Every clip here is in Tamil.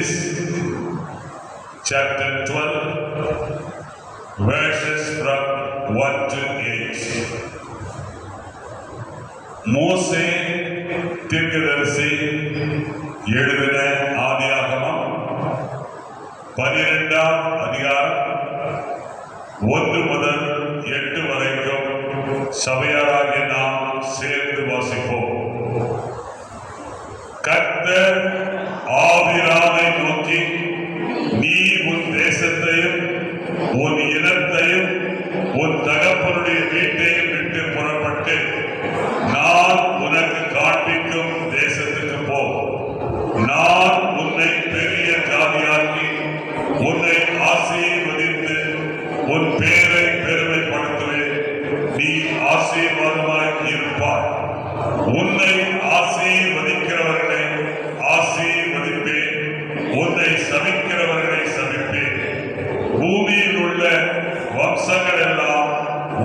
Genesis chapter 12 verses from 1 to 8. மோசே தீர்க்கதரிசி எழுதின ஆதியாகமம் 12ஆம் அதிகாரம் 1 முதல் 8 வரைக்கும் சபையாராகிய நாம் சேர்ந்து வாசிப்போம். கர்த்தர் ஆபிராமை நோக்கி, நீ உன் தேசத்தையும் உன் இனத்தையும் உன் தகப்பனுடைய வீட்டையும் விட்டு புறப்பட்டு நான் உனக்கு காண்பிக்கும் தேசத்துக்கு போ. நான் உன்னை பெரிய ஜாதியாக்கி உன்னை ஆசீர்வதித்து உன் பேரை பெருமைப்படுத்துவேன். நீ ஆசீர்வாதமாய் இருப்பாய். உன்னை ஆசீர்வதிக்கிறவர்களை ஆசீர்வதிப்பேன், உன்னை சபிக்கிறவர்களை சபிப்பேன். பூமியில் உள்ள வம்சங்கள் எல்லாம்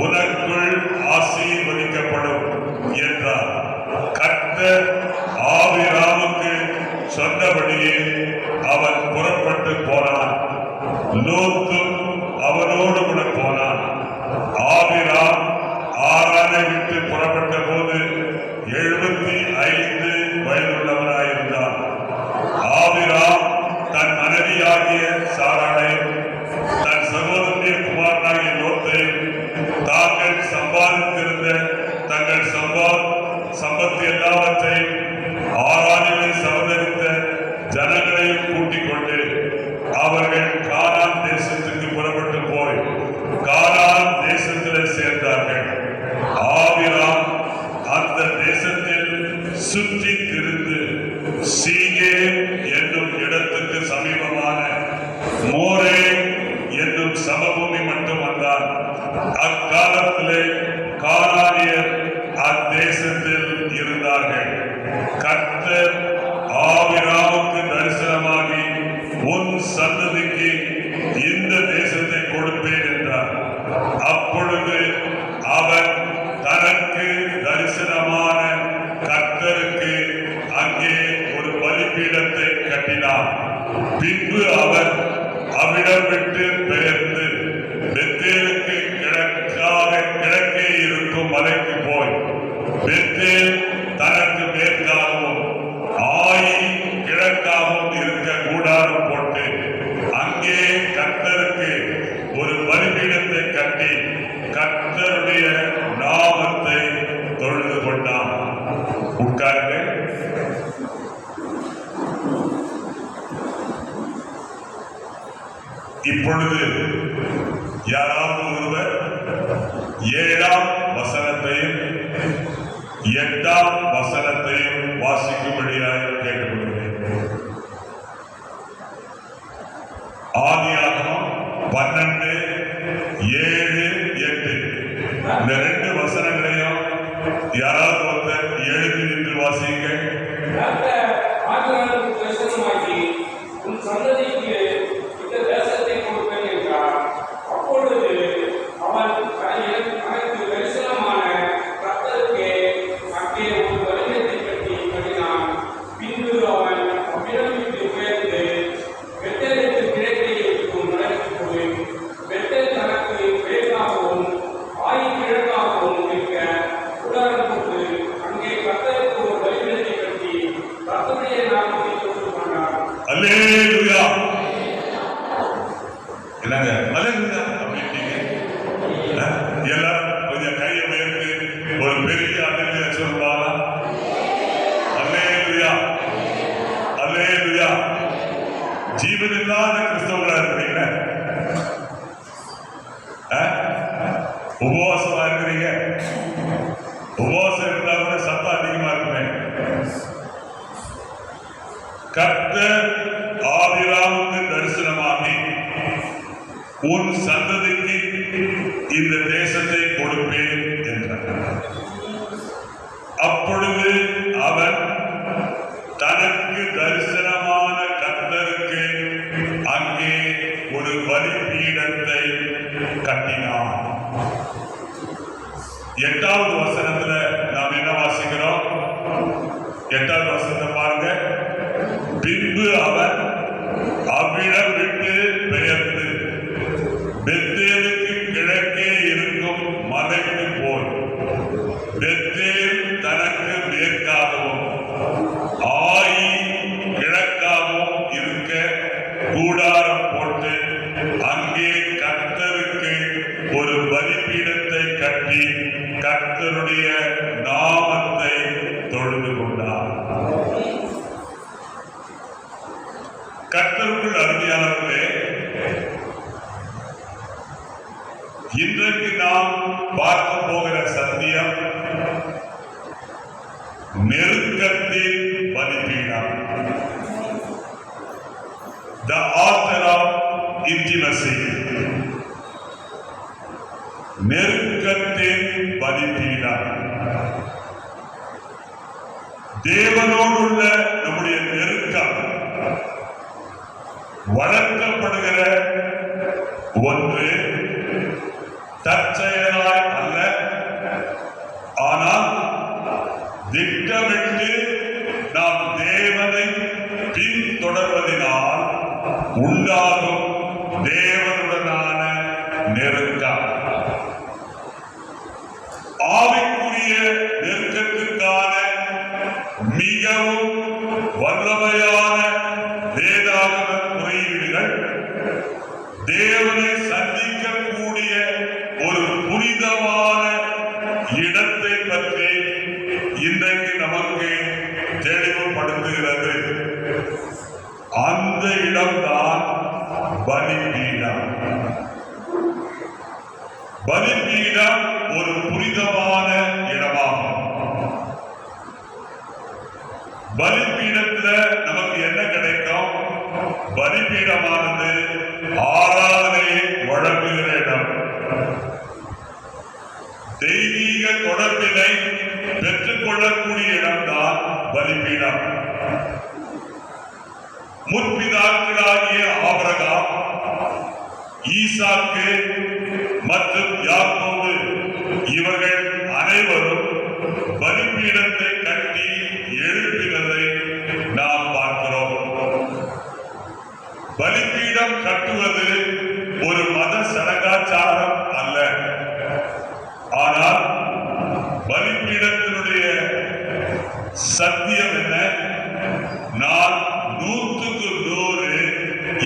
உனக்குள் ஆசீர்வதிக்கப்படும் என்றார். கர்த்தர் ஆபிராமுக்கு சொன்னபடியே அவன் புறப்பட்டு போனான். லோத்தும் அவனோடு கூட போனான். ஆபிராம் ஆரானை விட்டு புறப்பட்ட போது 75 வயதுள்ளவனாயிருந்தான். ஆபிராம் தன் மனைவியாகிய சாராளையும் தன் சகோதரிய குமாரனாகிய லோத்தையும் தாங்கள் சம்பாதித்திருந்த தங்கள் சம்பத்து எல்லாவற்றையும் ஆரானிலே சவதரித்த ஜனங்களையும் கூட்டிக் கொண்டு அவர்கள் கானான் தேசத்துக்கு புறப்பட்டு போய் கானான் தேசத்திலே சேர்ந்தார்கள். ஆபிராம் அந்த தேசத்தில் சுற்றி திரிந்து சீகேம் என்னும் இடத்துக்கு சமீபமான மோரே என்னும் சமபூமி மட்டும் வந்தான். அக்காலத்திலே கானானியர் அத்தேசத்தில் இருந்தார்கள். கர்த்தர் ஆபிராமுக்கு தரிசனமாகி, உன் சந்ததிக்கு இந்த தேசத்தை கொடுப்பேன் என்றார். அப்பொழுது அவன் தனக்கு தரிசனமான கர்த்தருக்கு அங்கே ஒரு பலிபீடத்தை கட்டினான். பின்பு அவர் அவ்விடம் விட்டு பெயர்ந்து பெத்தேலுக்கு கிழக்கே இருக்கும் மலைக்கு போய் பெத்தேல் தனக்கு மேற்காகவும் ஆயி கிழக்காகவும் இருக்க கூடாரம் போட்டு அங்கே கர்த்தருக்கு ஒரு பலிபீடத்தை கட்டி கர்த்தருடைய நாமத்தை தொழுது கொண்டான். உட்கார்ந்து இப்பொழுது யாராவது ஒருவர் 7ஆம் வசனத்தையும் 8ஆம் வசனத்தையும் வாசிக்கும்படியாக கேட்டுக்கொள்கிறேன். ஆதியாகமம் 12, 7, 8 இந்த 2 வசனங்களையும் யாராவது ஒருத்தர் எழுதி நின்று வாசிங்க. அல்லேலூயா. என்னங்க அல்லேலூயா அப்படிட்டீங்க? எல்லாரும் கொஞ்சம் கையை உயர்த்தி ஒரு பெரிய அல்லேலூயா சொல்லுவாங்க. அல்லேலூயா, அல்லேலூயா. ஜீவன் இல்லாத கிறிஸ்தவர்களா இருக்கிறீங்க, உபவாசமா இருக்கிறீங்க. உபவாசம் இருந்தா கூட சத்தம் அதிகமா இருக்குமே. கர்த்தர் ஆபிராமுக்கு தரிசனமாகி, உன் சந்ததிக்கு இந்த தேசத்தை கொடுப்பேன் என்றார். அப்பொழுது அவன் தனக்கு தரிசனமான கர்த்தருக்கு அங்கே ஒரு பலிபீடத்தை கட்டினான். 8வது வசனத்துல நாம் என்ன வாசிக்கிறோம்? 8வது வசனத்தை பாருங்க. பின்பு அவர் கூடாரம் போட்டு அங்கே கர்த்தருக்கு ஒரு பலிபீடத்தை கட்டி கர்த்தருடைய நாமத்தை தொழுது கொண்டார். கர்த்தருக்குள் அருமையானவர்களே, இன்றைக்கு நாம் பார்க்க போகிற சத்தியம் நெருக்கத்தின் பலிபீடம். The altar of intimacy. நெருக்கத்தின் பலிபீடம். தேவனோடுள்ள நம்முடைய நெருக்கம் வளர்க்கப்படுகிற ஒன்று, தற்செயலாய் அல்ல, ஆனால் திட்டமிட்டு நாம் தேவனை பின்தொடர்வதனால் உண்டாகும் தேவனுடனான நெருக்கம். ஆவிக்குரிய நெருக்கத்துக்கான மிகவும் வல்லமையான வேதாகம குறியீடுகள் தேவனை சந்திக்கக்கூடிய ஒரு புனிதமான இடத்தை பற்றி இன்றைக்கு நமக்கு தெளிவுபடுத்துகிறது. அந்த இடம்தான் பலிபீடம். பலிபீடம் ஒரு புனிதமான இடமாகும். பலிபீடத்துல நமக்கு என்ன கிடைக்கும்? பலிபீடமானது ஆராதனையை வழங்குகிற இடம். தெய்வீக தொடர்பினை பெற்றுக்கொள்ளக்கூடிய இடம்தான் பலிபீடம். முற்பிதாக்களாகிய ஆபிரகாம், ஈசாக்கு மற்றும் யாக்கோபு இவர்கள் அனைவரும் பலிபீடத்தை கட்டி எழுப்பினதை நாம் பார்க்கிறோம். பலிபீடம் கட்டுவது ஒரு மத சடங்காச்சாரம் அல்ல. ஆனால் பலிபீடத்தினுடைய சத்தியம் என்ன? நான் 100க்கு 100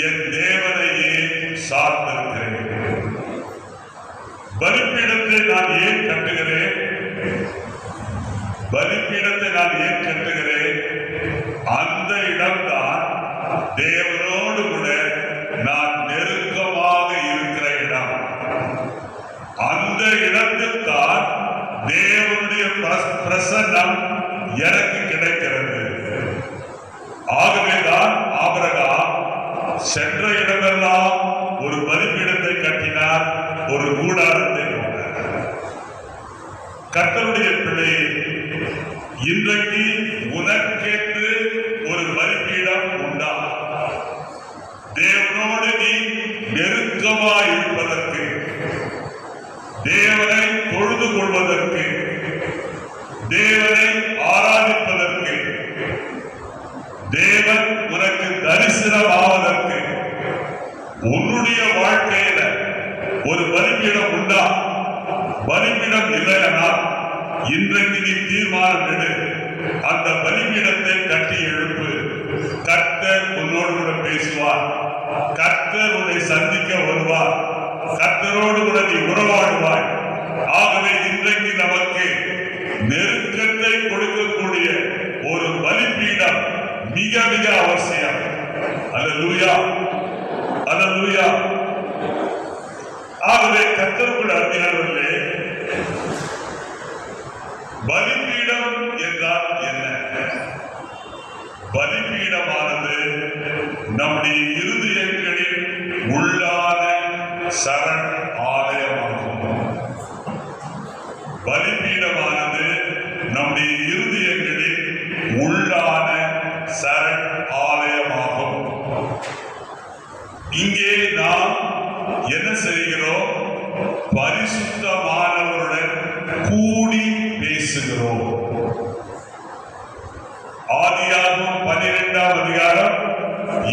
என் தேவனையே சார்ந்திருக்கிறேன். பலிபீடத்தை நான் ஏன் கட்டுகிறேன்? பலிபீடத்தை நான் ஏன் கட்டுகிறேன்? அந்த இடம்தான் தேவனோடு கூட நான் நெருக்கமாக இருக்கிற இடம். அந்த இடத்தில் தான் தேவனுடைய பிரசன்னம் எனக்கு கிடைக்கிறது. ஆகவேதான் ஆபிரகாம் சென்ற இடமெல்லாம் ஒரு பலிபீடத்தை கட்டினார், ஒரு கூடாரத்தை போட்டார். கர்த்தருடைய பிள்ளை, இன்றைக்கு உனக்கென்று ஒரு பலிபீடம் உண்டா? தேவனோடு நீ நெருக்கமாய் இருப்பதற்கு, தேவனை தொழுது கொள்வதற்கு, தேவனை ஆராதிப்பதற்கு, தேவன் உனக்கு தரிசனமாவதற்கு உன்னுடைய வாழ்க்கையில ஒரு பலிபீடம் உண்டா? பலிபீடம் இல்லையானால் இன்றைக்கு நீ தீர்மானம் எடு, அந்த பலிபீடத்தை கட்டி எழுப்பு. கர்த்தர் உன்னோடு கூட பேசுவார். கர்த்தர் உன்னை சந்திக்க வருவார். கர்த்தரோடு கூட நீ உறவாடுவாய். ஆகவே இன்றைக்கு நமக்கு நெருக்கத்தை கொடுக்கக்கூடிய ஒரு பலிபீடம் மிக மிக அவசியம். அல்லேலூயா, அல்லேலூயா. ஆகவே கர்த்தருக்குள் அருமையானவர்களே, பலிபீடம் என்றால் என்ன? பலிபீடமானது நம்முடைய இருதயங்களில் உள்ளான சரண் ஆலயமாகும். பலிபீடமானது நம்முடைய இருதயங்களில் உள்ளான சரண் ஆலயமாகும். இங்கே நாம் என்ன செய்கிறோம்? பரிசுத்தமானவருடன் கூடி பேசுகிறோம். ஆதியாகமம் 12ஆம் அதிகாரம்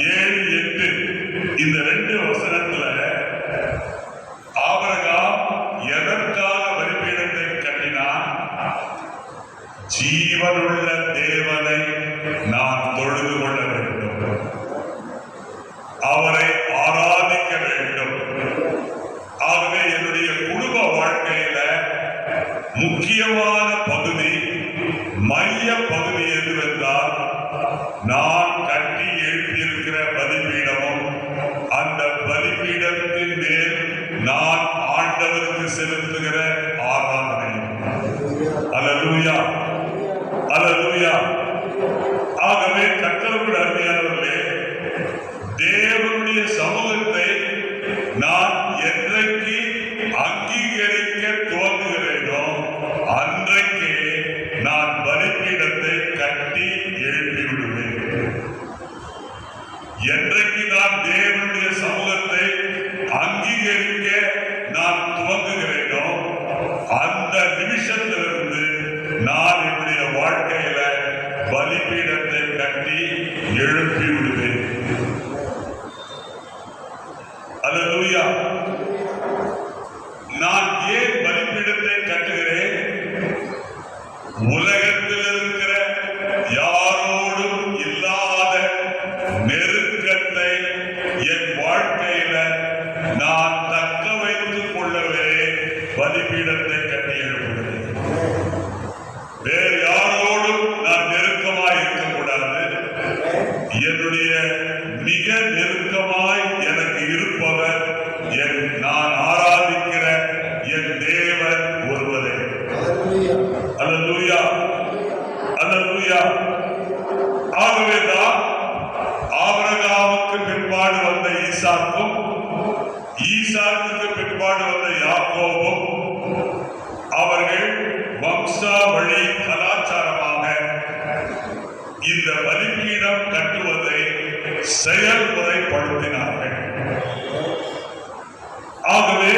7-8 இந்த 2 வசனத்துல ஆபிரகாம் எதற்காக பலிபீடத்தை கட்டினான்? ஜீவனுள்ள தேவனை நான் தொழுது கொள்ள வேண்டும், அவரை அல்லேலூயா. நான் ஏன் பலிபீடத்தை கட்டுகிறேன்? உலகத்தில் இருக்கிற யாரோடும் இல்லாத நெருக்கத்தை என் வாழ்க்கையில நான் தக்க வைத்துக் கொள்ளவே பலிபீடத்தை கட்டி எழுப்புகிறேன். வேறு யாரோடும் நான் நெருக்கமாய் இருக்கக்கூடாது. என்னுடைய மிக நெருக்கமாய் எனக்கு இருப்பவர் நான் ஆராதிக்கிற என் தேவன் ஒருவரே. அல்லேலூயா, அல்லேலூயா. ஆகவேதான் ஆபிரகாமுக்கு பிற்பாடு வந்த ஈசாக்கும், ஈசாக்குக்கு பிற்பாடு வந்த யாக்கோபும் அவர்கள் வம்சாவழி கலாச்சாரமாக இந்த பலிபீடம் கட்டுவதை செயல்முறைப்படுத்தினார்கள். ஆகவே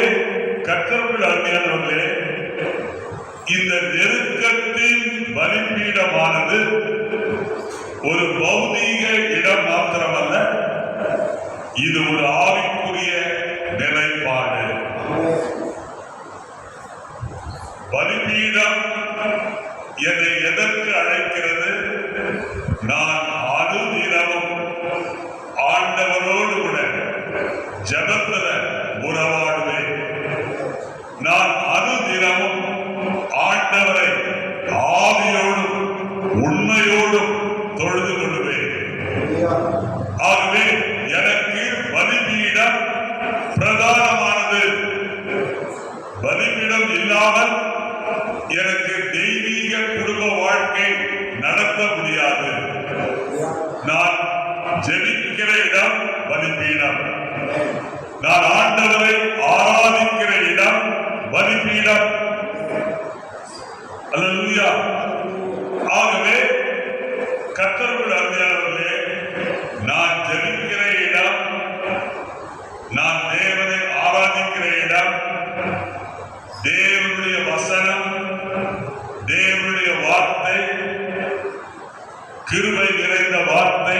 கர்த்தருக்குள் அருமையானவர்களே, இந்த நெருக்கத்தின் பலிபீடமானது ஒரு பௌதீக இடம் மாத்திரமல்ல, இது ஒரு ஆவிக்குரிய நிலைப்பாடு. பலிபீடம் என்னை எதற்கு அழைக்கிறது? நான் அனுதினமும் ஆண்டவரோடு கூட ஜெபத்துல உறவாடுவேன். நான் அனுதினமும் ஆண்டவரை ஆவியோடும் உண்மையோடும் தொழுது கொள்வேன். ஆகவே எனக்கு பலிபீடம் பிரதானமானது. பலிபீடம் இல்லாமல் எனக்கு தெய்வீக குடும்ப வாழ்க்கை நடத்த முடியாது. நான் ஜெபிக்கிற இடம் பலிபீடம். நான் ஆண்டவரை ஆராதிக்கிற இடம் பலிபீடம். அல்லேலூயா. ஆகவே கர்த்தருக்குள் அருமையானவர்களே, நான் ஜெபிக்கிற இடம், நான் தேவனை ஆராதிக்கிற இடம், தேவனுடைய வசனம், தேவனுடைய வார்த்தை, கிருபை நிறைந்த வார்த்தை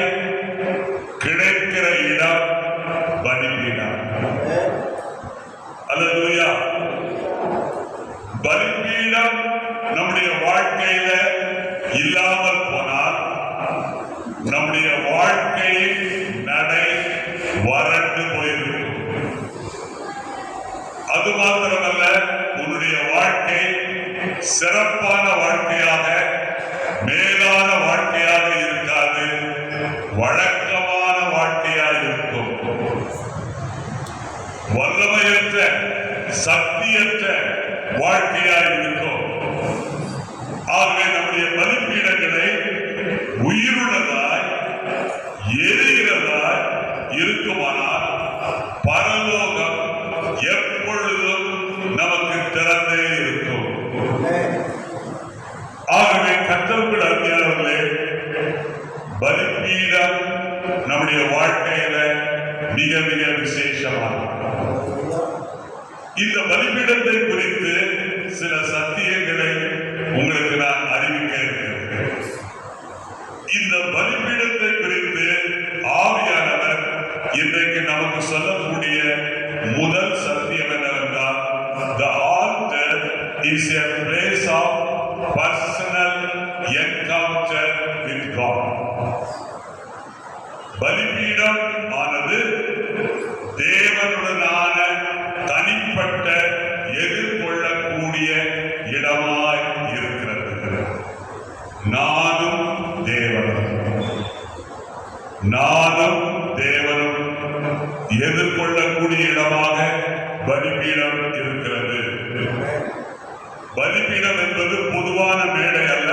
கிடைக்கிற இடம் பலிபீடம். அல்லேலூயா. பலிபீடம் நம்முடைய வாழ்க்கையில இல்லாமல் போனால் நம்முடைய வாழ்க்கையின் நடை வறண்டு போயிருக்கும். அது மாத்திரமல்ல, உன்னுடைய வாழ்க்கை சிறப்பான வாழ்க்கையாக, மேலான வாழ்க்கையாக இருக்காது, வழக்கமான வாழ்க்கையாக இருக்கும். வல்லமையற்ற, சக்தியற்ற வாழ்க்கையாக இருக்கும். ஆகவே நம்முடைய பலிபீடங்களை உயிருள்ளதாய் எரிகிறதாய் இருக்குமானால் பரலோகம் எப்பொழுதும் நமக்கு திறந்தே இருக்கும். ஆகவே கர்த்தருக்குள் அருமையானவர்களே, பலிபீடம் நம்முடைய வாழ்க்கையில மிக மிக விசேஷமானது. இந்த பலிபீடத்தை குறித்து சில சத்தியங்களை உங்களுக்கு நான் அறிவிக்க இருக்கிறேன். இந்த பலிபீடத்தை குறித்து ஆவியானவர் இன்றைக்கு நமக்கு சொல்லக்கூடிய முதல் சத்தியம் என்னவென்றால், the altar is a place of personal encounter with God. பலிபீடம் ஆனது தேவனுடனான தனிப்பட்ட எதிர்கொள்ளக்கூடிய இடமாய் இருக்கிறது. நானும் தேவனும் எதிர்கொள்ளக்கூடிய இடமாக பலிபீடம் இருக்கிறது. பலிபீடம் என்பது பொதுவான மேடை அல்ல,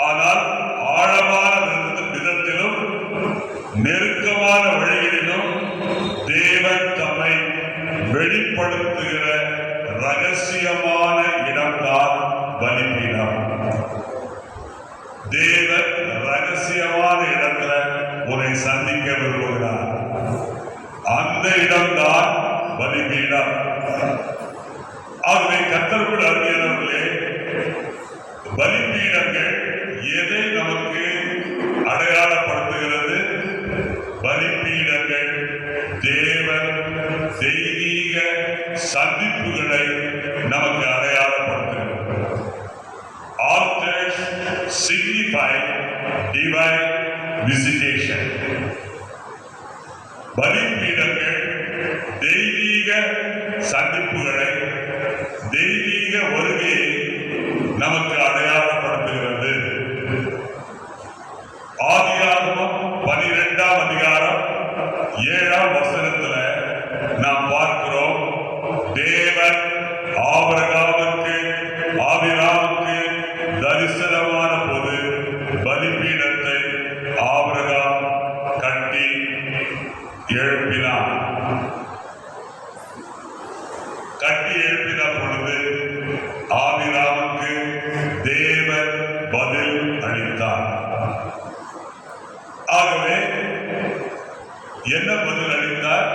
ஆனால் ஆழமான விதத்திலும் நெருக்கமான வழிகளிலும் தேவன் தம்மை வெளிப்படுத்துகிற ரகசியமான இடம்தான் பலிபீடம். தேவன் ரகசியமான இடத்துல உன்னை சந்திக்க விரும்புகிறார். அந்த இடம்தான் பலிபீடம். ஆகவே கர்த்தருக்குள் அருமையானவர்களே, பலிபீடங்கள் எதை நமக்கு அடையாளப்படுத்துகிறது? பலிபீடங்கள் தேவ சந்திப்புகளை நமக்கு அடையாளப்படுத்துகிறது. Altars signify divine visitation. பலிபீடங்கள் தெய்வீக சந்திப்புகளை, தெய்வீக வருகையை நமக்கு அடையாளப்படுத்துகிறது. ஆதியாகமம் 12ஆம் அதிகாரம் 7ஆம் வசனத்துல நாம் பார்க்கிறோம், தேவன் ஆபிரகாமுக்கு தரிசனமான போது பலிபீடத்தை ஆபிரகாம் கட்டி எழுப்பினார். கட்டி எழுப்பின பொழுது ஆபிரகாமுக்கு தேவன் பதில் அளித்தார். ஆகவே என்ன பதில் அளித்தார்?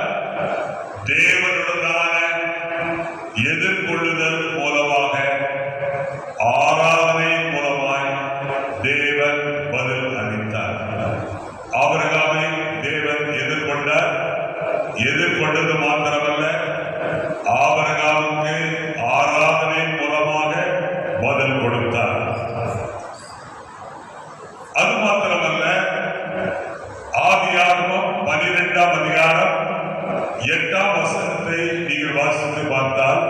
தேவனுடனான எதிர்கொள்ளுதல் மூலமாக, ஆராதனை மூலமாய் தேவன் பதில் அளித்தார். ஆபிரகாமை தேவன் எதிர்கொண்டார். எதிர்கொண்டது மாத்திரமல்ல, ஆபிரகாமுக்கு ஆராதனை மூலமாக பதில் கொடுத்தார். அது மாத்திரமல்ல, ஆதியாகமம் 12ஆம் அதிகாரம் 8ஆம் வசனத்தை நீங்கள் வாசித்து பார்த்தால்,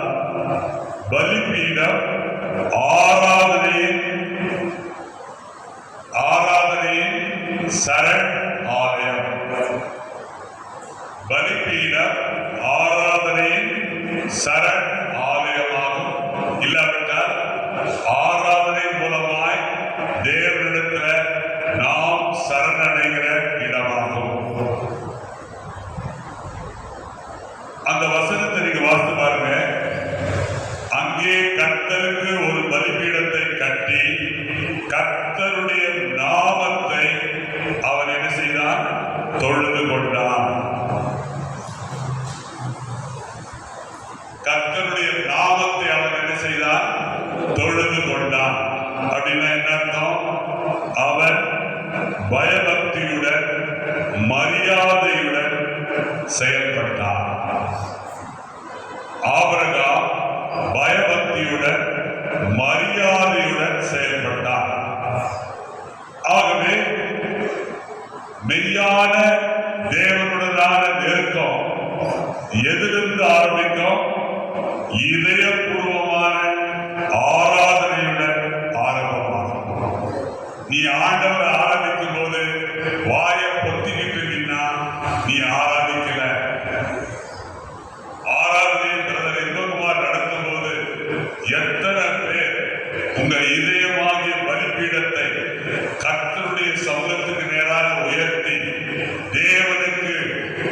பலிபீடம் ஆராதனையின் சரண் ஆலயம். பலிபீடம் ஆராதனையின் சரண் ஆலயமாகும். இல்லாவிட்டால் ஆராதனை மூலமாய் தேவனிடத்தில் நாம் சரணடைகிற இடமாகும். அந்த வசனத்தை நீங்க வாசித்து பாருங்க. அங்கே கர்த்தருக்கு ஒரு பலிபீடத்தை கட்டி கர்த்தருடைய நாமத்தை அவன் என்ன செய்தான்? தொழுது கொண்டான். கர்த்தருடைய நாமத்தை அவன் என்ன செய்தான்? தொழுது கொண்டான். அப்படின்னா என்ன அர்த்தம்? அவன் பயபக்தியுடன், மரியாதையுடன் செயல்பட்டான். ஆபிரகாம் பயபக்தியுடன், மரியாதையுடன் செயல்பட்டார். ஆகவே மெய்யான தேவனுடனான நெருக்கம் எதிலிருந்து ஆரம்பிக்கும்? இதயபூர்வமான ஆராதனையுடன் ஆரம்பமாகும். நீ ஆண்டவரை ஆராதிக்கும் போது வாயை பொத்திக்கிட்டு நின்னா நீ ஆராதிக்கல. ஆராதனை பிரதர் இன்பகுமார் நடத்தும் போது எத்தனை பேர் உங்க இதயமாகிய பலிபீடத்தை கர்த்தருடைய சமூகத்துக்கு நேராக உயர்த்தி தேவனுக்கு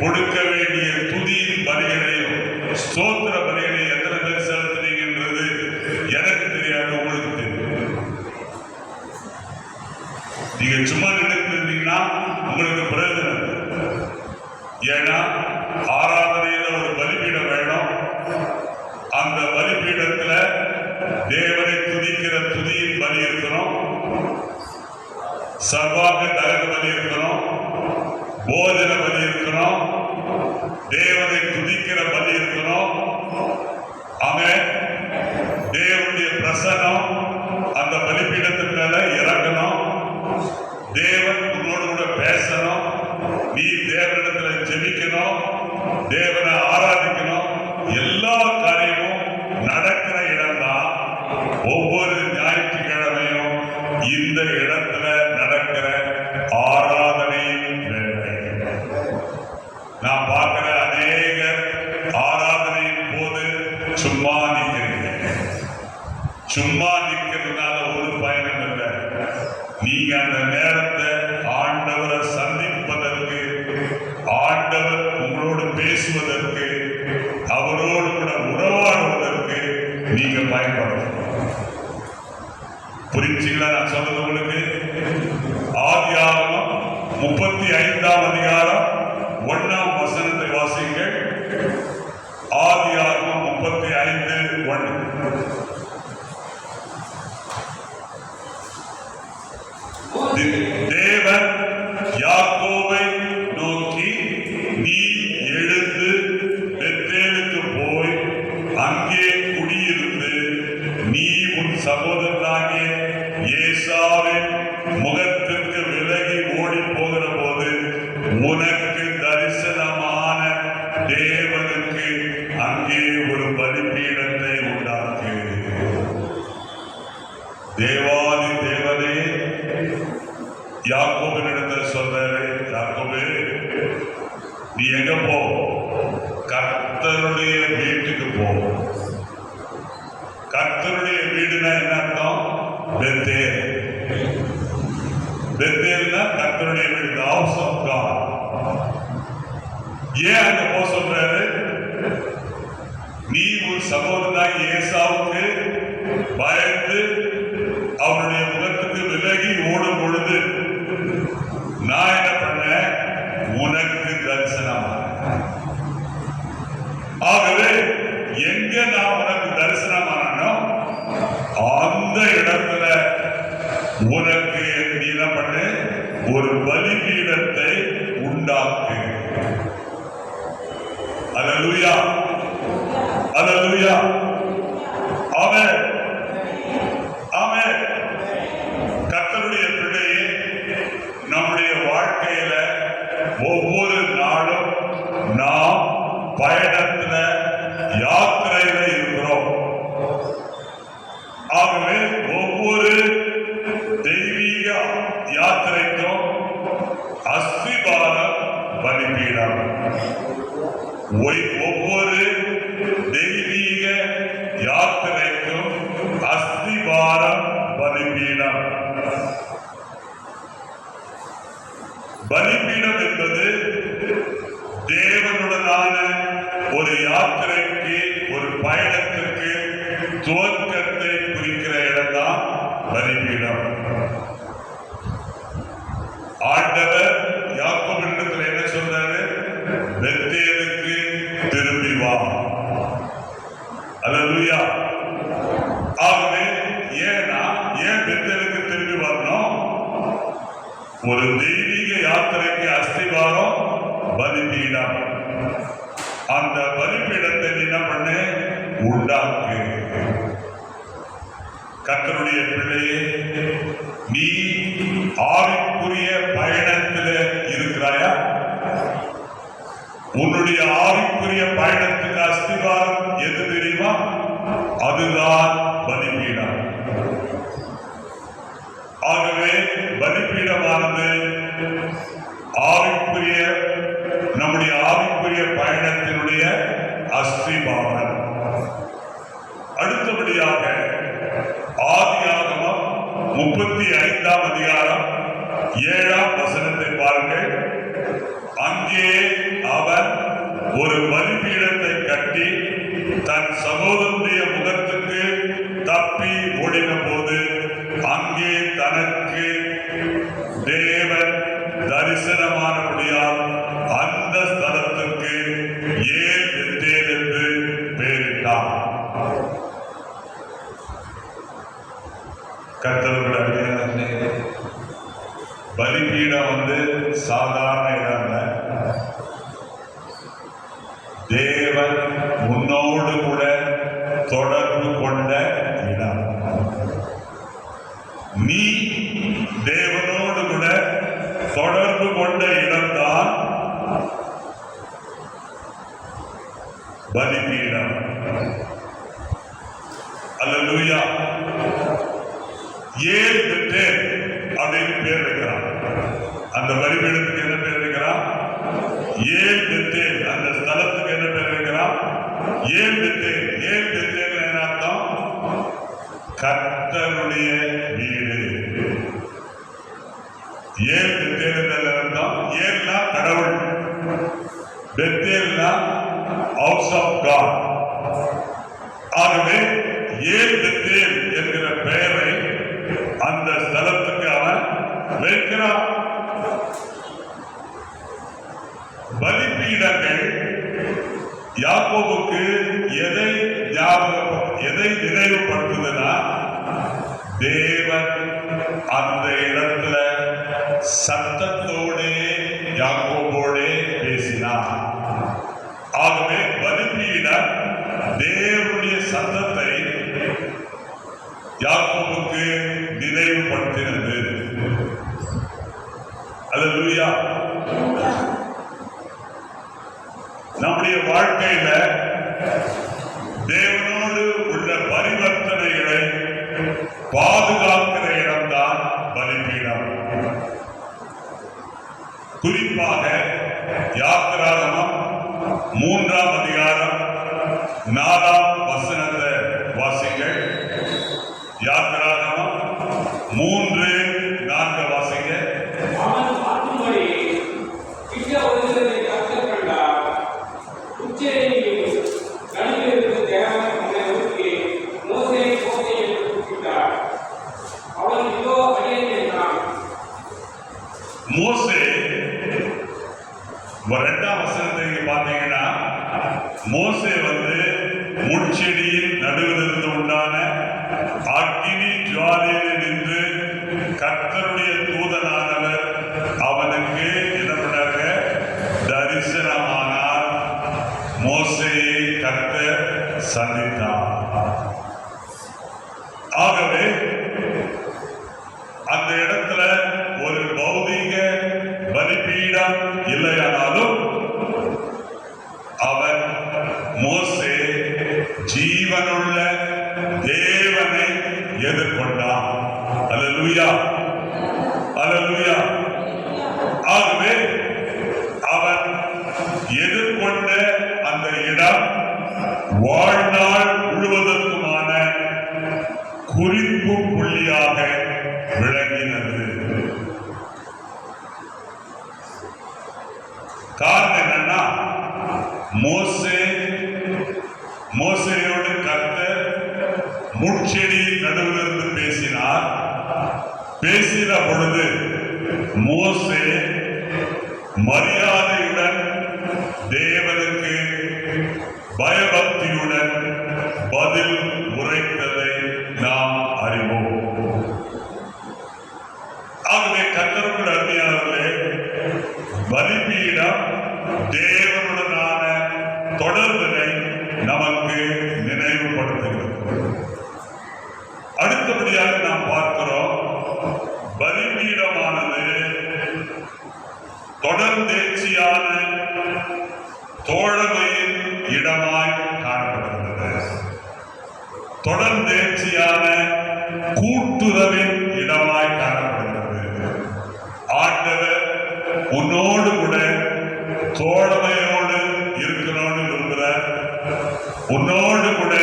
கொடுக்க வேண்டிய துதியின் பலிகளையும் ஸ்தோத்திர பலிகளையும் எத்தனை பேர் செலுத்துனீங்கன்றது எனக்கு தெரியாது, உங்களுக்கு தெரியும். நீங்க சும்மா நினைத்திருந்தீங்கன்னா உங்களுக்கு பிரயோஜனம். ஏன்னா ஆராதனையில ஒரு பலிபீடம் வேணும். அந்த பலிபீடத்துல தேவனை துதிக்கிற துதியின் பலி இருக்கணும், சர்வாங்க தகன பலி இருக்கணும், போஜன பலி இருக்கணும், தேவனை துதிக்கிற பலி இருக்கணும். அவன் தேவனுடைய பிரசன்னம் அந்த பலிபீடத்தின் மேல இறங்கணும். தேவன் உன்னோடு கூட பேசணும். நீ தேவனிடத்துல ஜெபிக்கணும், தேவனை ஆராதிக்கணும். எல்லா காரியமும் நடக்கிற இடம்தான். ஒவ்வொரு ஞாயிற்றுக்கிழமையும் இந்த இடத்துல நடக்கிற ஆராதனையின் வேலை. நான் பார்க்கிற அநேக ஆராதனையின் போது சும்மா நிற்கிறீங்க. சும்மா நிற்கிறதுனால ஒரு பயனும் இல்லை. நீங்க அந்த நேரத்தை ஆண்டவரை சந்திப்பதற்கு, ஆண்டவர் உங்களோடு பேசுவதற்கு, அவரோடு கூட உறவாடுவதற்கு நீங்க பயன்படணும். புரிஞ்சுங்களா நான் சொல்றது உங்களுக்கு? ஆதியாகமம் 35ஆம் அதிகாரம் 1ஆம் வசனத்தை வாசிங்கள். ஆதியாகமம் 35:1. தேவன் யாக்கோபை நோக்கி, நீ எழுந்து பெத்தேலுக்கு போய் கர்த்தருடைய வீட்டுக்கு போவோம். கர்த்தருடைய வீடுனா என்ன அர்த்தம்? பெத்தேல். பெத்தேல்னா கர்த்தருடைய வீடு, ஹவுஸ் ஆஃப் காட். ஏன் அங்க போக சொல்றாரு? நீ ஒரு சகோதரனாய் ஏசாவுக்கு பயந்து அவனுடைய முகத்துக்கு விலகி ஓடும் பொழுது நான் என்ன பண்ணேன்? உனக்கு தரிசனம். ஆகவே எங்க நான் உனக்கு தரிசனமானோ அந்த இடத்துல உனக்கு நீ என்ன பண்ணு? ஒரு பலிபீடத்தை உண்டாக்கு. அல்லேலூயா, அல்லேலூயா, ஆமென், ஆமென். கர்த்தருடைய பிள்ளையே, நம்முடைய வாழ்க்கையில ஒவ்வொரு நாளும் நாம் பயணத்துல, யாத்திரையில இருக்கிறோம். ஆகவே ஒவ்வொரு தெய்வீக யாத்திரைக்கும் அஸ்திபாரம் பலிபீடம். ஒவ்வொரு தெய்வீக யாத்திரைக்கும் அஸ்திபாரம் பலிபீடம். பலிபீடம் என்பது தேவனுடனான ஒரு யாத்திரைக்கு, ஒரு பயணத்திற்கு துவக்கத்தை குறிக்கிற இடம் தான் பலிபீடம். ஆண்டவர் யாக்கோபிடத்தில் என்ன சொல்றாரு? பெத்தேலுக்கு திரும்பி வா. அல்லேலூயா. ஆகவே ஏன் பெத்தேலுக்கு திரும்பி வரணும்? ஒரு தெய்வீக யாத்திரைக்கு அஸ்திவாரம் பலிபீடம். அந்த பலிபீடத்தை என்ன பண்ணு? உண்டாக்கு. கர்த்தருடைய பிள்ளையே, நீ ஆவிக்குரிய பயணத்தில் இருக்கிறாயா? உன்னுடைய ஆவிக்குரிய பயணத்துக்கு அஸ்திவாரம் எது தெரியுமா? அதுதான் பலிபீடம். ஆகவே பலிபீடமானது ஆவிக்குரிய, நம்முடைய ஆவிக்குரிய பயணத்தினுடைய அஸ்திவாரம். அடுத்தபடியாக ஆதியாகமம் 35ஆம் அதிகாரம் 7ஆம் வசனத்தை பாருங்கள். அங்கே அவன் ஒரு பலிபீடத்தை கட்டி தன் சகோதரனுடைய முகத்துக்கு தப்பி ஓடின போது அங்கே தனக்கு தேவன் தரிசனமானபடியால் அந்த ஸ்தலத்துக்கு ஏன் பெத்தேல் என்று பெயரிட்டான். கர்த்தருடைய பலிபீடம் சாதாரண இடம் அல்ல. தேவன் முன்னோடு கூட தொடர்பு கொண்ட இடம். நீ தேவனோடு கூட தொடர்பு கொண்ட இடம்தான் பலிபீடம். அல்லேலூயா. ஏன் பெத்தேல் அப்படின்னு பேர் வைக்கிறான். அந்த பலிபீடத்துக்கு என்ன பேர் வைக்கிறான்? ஏன் பெத்தேல். அந்த ஸ்தலத்துக்கு என்ன பேர் வைக்கிறான்? ஏன் பெத்தேல். ஏன் பெத்தேல் என்ன அர்த்தம்? கர்த்தருடைய வீடு. ஏன் பெத்தேல் என்ற அர்த்தம்? ஏன்னா கடவுள், பெத்தேல்னா ஹவுஸ் ஆஃப் காட். ஆகவே ஏன் பெத்தேல் என்கிற பெயரை அந்த ஸ்தலத்துக்கு அவன் வைக்கிறான். பலிபீடங்கள் யாக்கோபுக்கு எதை நினைவுபடுத்துதுன்னா, தேவன் அந்த இடத்துல சத்தத்தோடே யாக்கோபோடே பேசினார். ஆகவே பலிபீடம் தேவனுடைய சத்தத்தை யாக்கோபுக்கு நினைவுபடுத்தினது. அல்லேலூயா. நம்முடைய வாழ்க்கையில தேவனோடு உள்ள பரிவர்த்தனைகளை பாதுகாக்கிற இடம்தான் பலிபீடம். குறிப்பாக யாத்திராகமம் 3ஆம் அதிகாரம் 4ஆம் வசனத்தை வாசிங்கள். யாத்திராகமம் 3:4 வாசிங்க. அவன் பார்க்கும்படி கிட்ட வருகிறதை கர்த்தர் கண்டார். உச்சரியில் கனிவிலிருந்து தேவன் அவனை நோக்கி மோசே மோசே என்று கூப்பிட்டார். அவன் இதோ அடியேன் என்றான். மோசே 2ஆம் வசனத்தை பார்த்தீங்கன்னா, மோசே முட்செடியின் நடுவில் இருந்து உண்டான அக்கினி ஜுவாலையில் நின்று கர்த்தருடைய தூதனானவர் அவனுக்கு என்ன பண்ணாங்க? தரிசனமானார். மோசேயை கர்த்தர் சந்தித்தார். ஆகவே அந்த இடத்துல ஒரு பௌதீக பலிபீடம் இல்லையானாலும் அவன் மோசே ஜீவனுள்ள தேவனை எதிர்கொண்டான். அல்லேலூயா, அல்லேலூயா. ஆகவே அவன் எதிர்கொண்ட அந்த இடம் வாழ்நாள் முழுவதற்குமான குறிப்பு புள்ளியாக விளங்கினது. காரணம் என்னன்னா, மோசேயோடு கர்த்தர் முட்செடியின் நடுவிலிருந்து பேசினார். பேசின பொழுது மோசே மரியாதையுடன் தேவனுக்கு பயபக்தியுடன் பதில் உரைத்ததை நாம் அறிவோம். ஆகவே கர்த்தருக்குள் அருமையானவர்களே, பலிபீடம் தேவனுடனான தொடர்பினை நமக்கு நினைவுபடுத்துகிறது. அடுத்தபடியாக நாம் பார்க்கிறோம், பலிபீடமானது தொடர்ந்தேர்ச்சியான தோழமையின் இடமாய் காணப்படுகிறது. தொடர்ந்தேர்ச்சியான கூட்டுறவின் இடமாய் காணப்படுகிறது. ஆண்டவர் உன்னோடு கூட தோழமையோடு இருக்கணும்னு விரும்புகிறார். உன்னோடு கூட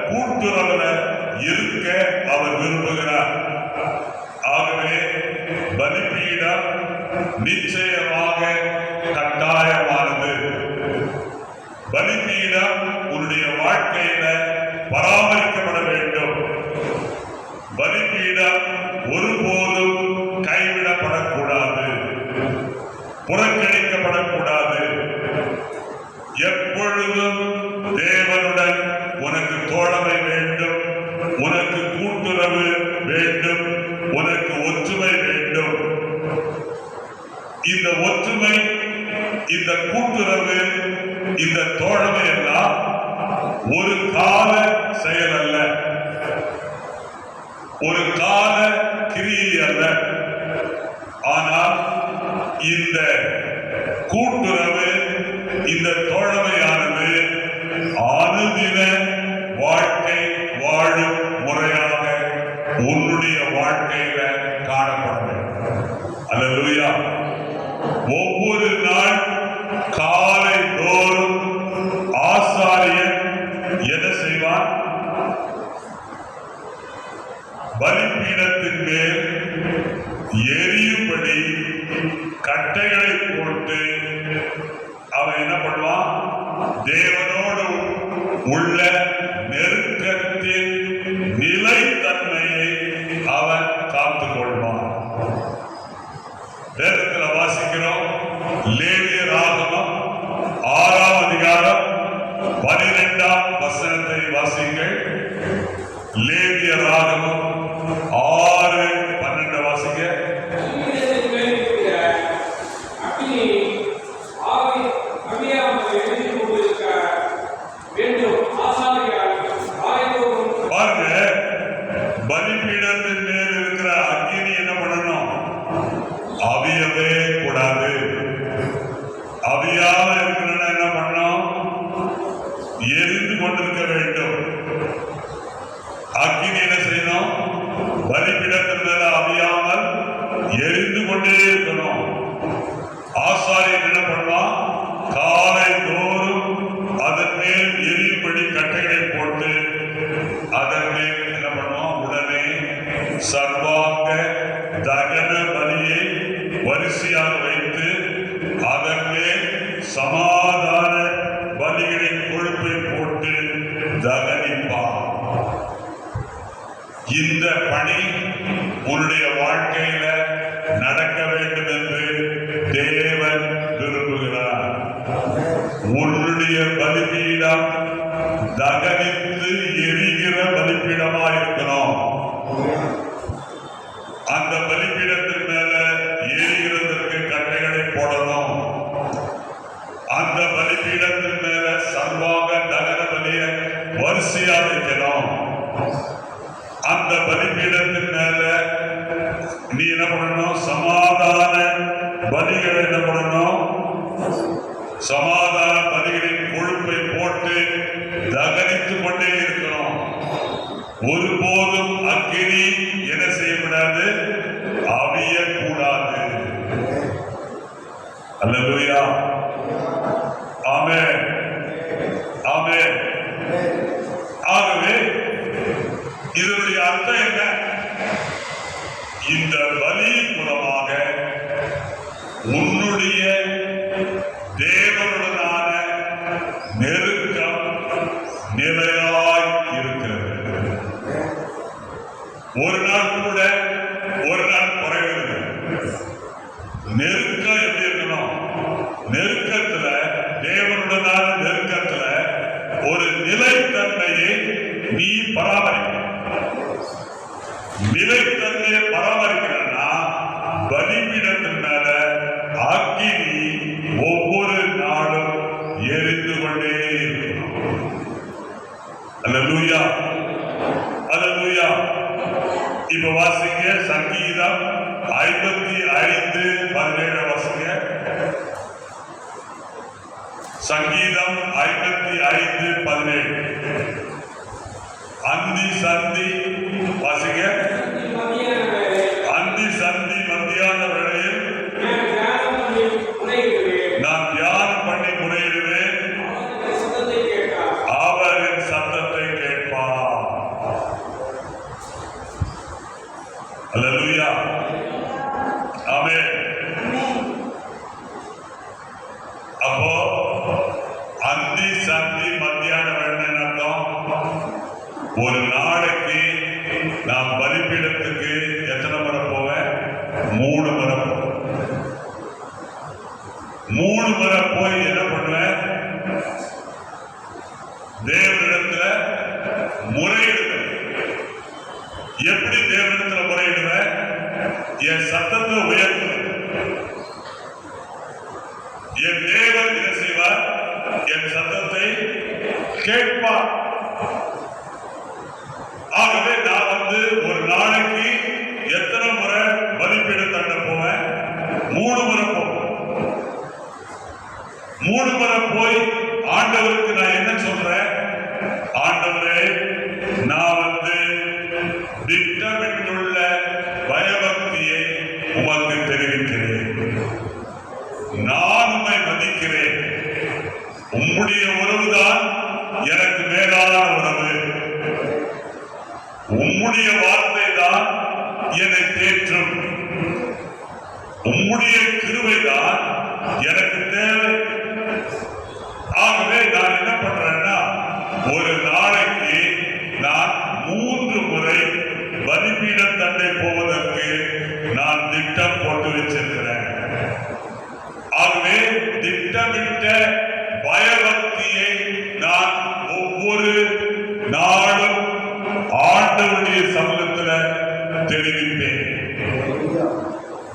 கூட்டுறவுல இருக்க அவர் விரும்புகிறார். ஆகவே பலிபீடம் நிச்சயமாக கட்டாயமானது. பலிபீடம் உன்னுடைய வாழ்க்கையில பராமரிக்கப்பட வேண்டும். பலிபீடம் ஒருபோதும் கைவிடப்படக்கூடாது, புறக்கணிக்கப்படக்கூடாது. எப்பொழுதும் தேவனுடன் உனக்கு தோழமை வேண்டும், உனக்கு கூட்டுறவு வேண்டும், உனக்கு ஒற்றுமை வேண்டும். இந்த ஒற்றுமை, இந்த கூட்டுறவு, இந்த தோழமை எல்லாம் ஒரு கால செயல் அல்ல, ஒரு கால கிரியை அல்ல. ஆனால் இந்த கூட்டுறவு, இந்த தோழமையானது அனுதின வாழ்க்கை வாழும் முறையாக உன்னுடைய வாழ்க்கையில காணப்பட வேண்டும். அல்லேலூயா. ஒவ்வொரு நாள் காலை தோறும் ஆசாரியன் என்ன செய்வான்? பலிபீடத்தின் மேல் எரியும்படி கட்டைகளை போட்டு அவன் என்ன பண்ணுவான்? தேவனோடு உள்ள நெருக்கத்தின் நிலைத்தன்மையை அவன் காத்துக் கொள்வான். வேதத்தில் வாசிக்கிறோம், லேவியராகமம் 6ஆம் அதிகாரம் 12ஆம் வசனத்தை வாசிங்கள். லேவியராகமம் 6:12 வாசிங்க. பாருங்க, பலிபீடத்தின் மேல் இருக்கிற அக்கினி என்ன பண்ணணும்? அவியவே கூடாது. அவியாம இருக்கணும்னா என்ன பண்ணணும்? எரிந்து கொண்டிருக்க வேண்டும். அக்கினி என்ன செய்யணும்? பலிபீடத்தின் மேல அவியாமல் எரிந்து கொண்டே இருக்கணும். ஆசாரியன் என்ன பண்ணுவான்? சமாதான பலிகளின் கொழுப்பை போட்டு தகனிப்பான். இந்த பணி உன்னுடைய வாழ்க்கையில நடக்க வேண்டும் என்று தேவன் விரும்புகிறார். உன்னுடைய பலிபீடம் தகனித்து எரிகிற பலிபீடமாயிருக்கணும். அந்த பலிபீடத்தின் மேல எரிகிறதற்கு கட்டைகளை போடணும். அந்த பலிபீடத்தின் மேல சர்வாக தகன பலிய வரிசையா வைக்கணும். அந்த பலிபீடத்தின் மேல நீ என்ன பண்ணணும்? சமாதான பலிகளை என்ன பண்ணணும்? சமாதான பலிகளின் கொழுப்பை போட்டு தகனித்துக் கொண்டே இருக்கணும். ஒருபோதும் அக்கினி என்ன செய்யக்கூடாது? அவியக்கூடாது. அல்லேலூயா. ஆமென், ஆமென். ஆகவே இதனுடைய அர்த்தம் என்ன? இந்த பலி மூலமாக உன்னுடைய தேவனுடனான நெருக்கம் நிலையாய் இருக்கிறது. ஒரு நாள் கூட ஒரு நாள் குறைவது. நெருக்கம் எப்படி இருக்கணும்? நெருக்கத்துல, தேவனுடனான நெருக்கத்துல ஒரு நிலைத்தன்மையை நீ பராமரிக்க. நிலைத்தன்மையை பராமரிக்கிறன்னா பலிபீடத்தின் மேல அக்கினி ஒவ்வொரு நாளும் எரிந்து கொண்டே இருக்கணும். அல்லேலூயா, அல்லேலூயா. இப்ப வாசிங்க சங்கீதம் 55:17 வாசிங்க. சங்கீதம் 55:17. அந்தி சந்தி வாசிங்க. அந்தி சந்தி மத்தியான வேளையில் நான் தியானம் பண்ணி முறையிடுவேன். அவரின் சத்தத்தை கேட்பார். அல்லேலூயா, ஆமென். அப்போ அந்தி சந்தி மத்தியான வேலை அர்த்தம். ஒரு நாளைக்கு நான் பலிபீடத்துக்கு எத்தனை முறை போவேன்? 3 முறை போவேன். 3 முறை போய் என்ன பண்ணுவேன்? தேவனிடத்துல முறையிடுவேன். எப்படி தேவனிடத்துல முறையிடுவேன்? என் சத்தத்தை உயர்த்துவேன். என் தேவன் என்ன செய்வார்? என் சத்தத்தை கேட்பார். ஆகவே நான் ஒரு நாளைக்கு எத்தனை முறை பலிபீடத்தாண்ட போவேன்? 3 முறை போவேன். 3 முறை போய் ஆண்டவருக்கு நான் என்ன சொல்றேன்? ஆண்டவரே, நான் திட்டமிட்டுள்ள பயபக்தியை உமக்கு தெரிவிக்கிறேன். நான் உம்மை மதிக்கிறேன். உம்முடைய உறவுதான் எனக்கு மேலான உறவு. உம்முடைய வார்த்தை தான் என்னை தேற்றும். உம்முடைய கிருபைதான் எனக்கு தேவை. ஆகவே நான் என்ன பண்றேன்னா, ஒரு நாளைக்கு நான் 3 முறை பலிபீடம் தண்டை போவதற்கு நான் திட்டம் போட்டு வச்சிருக்கிறேன். ஆகவே திட்டமிட்ட பயபக்தியை நான் ஒவ்வொரு நாளும் ஆண்டவருடைய சமூகத்தில் தெரிவிப்பேன்.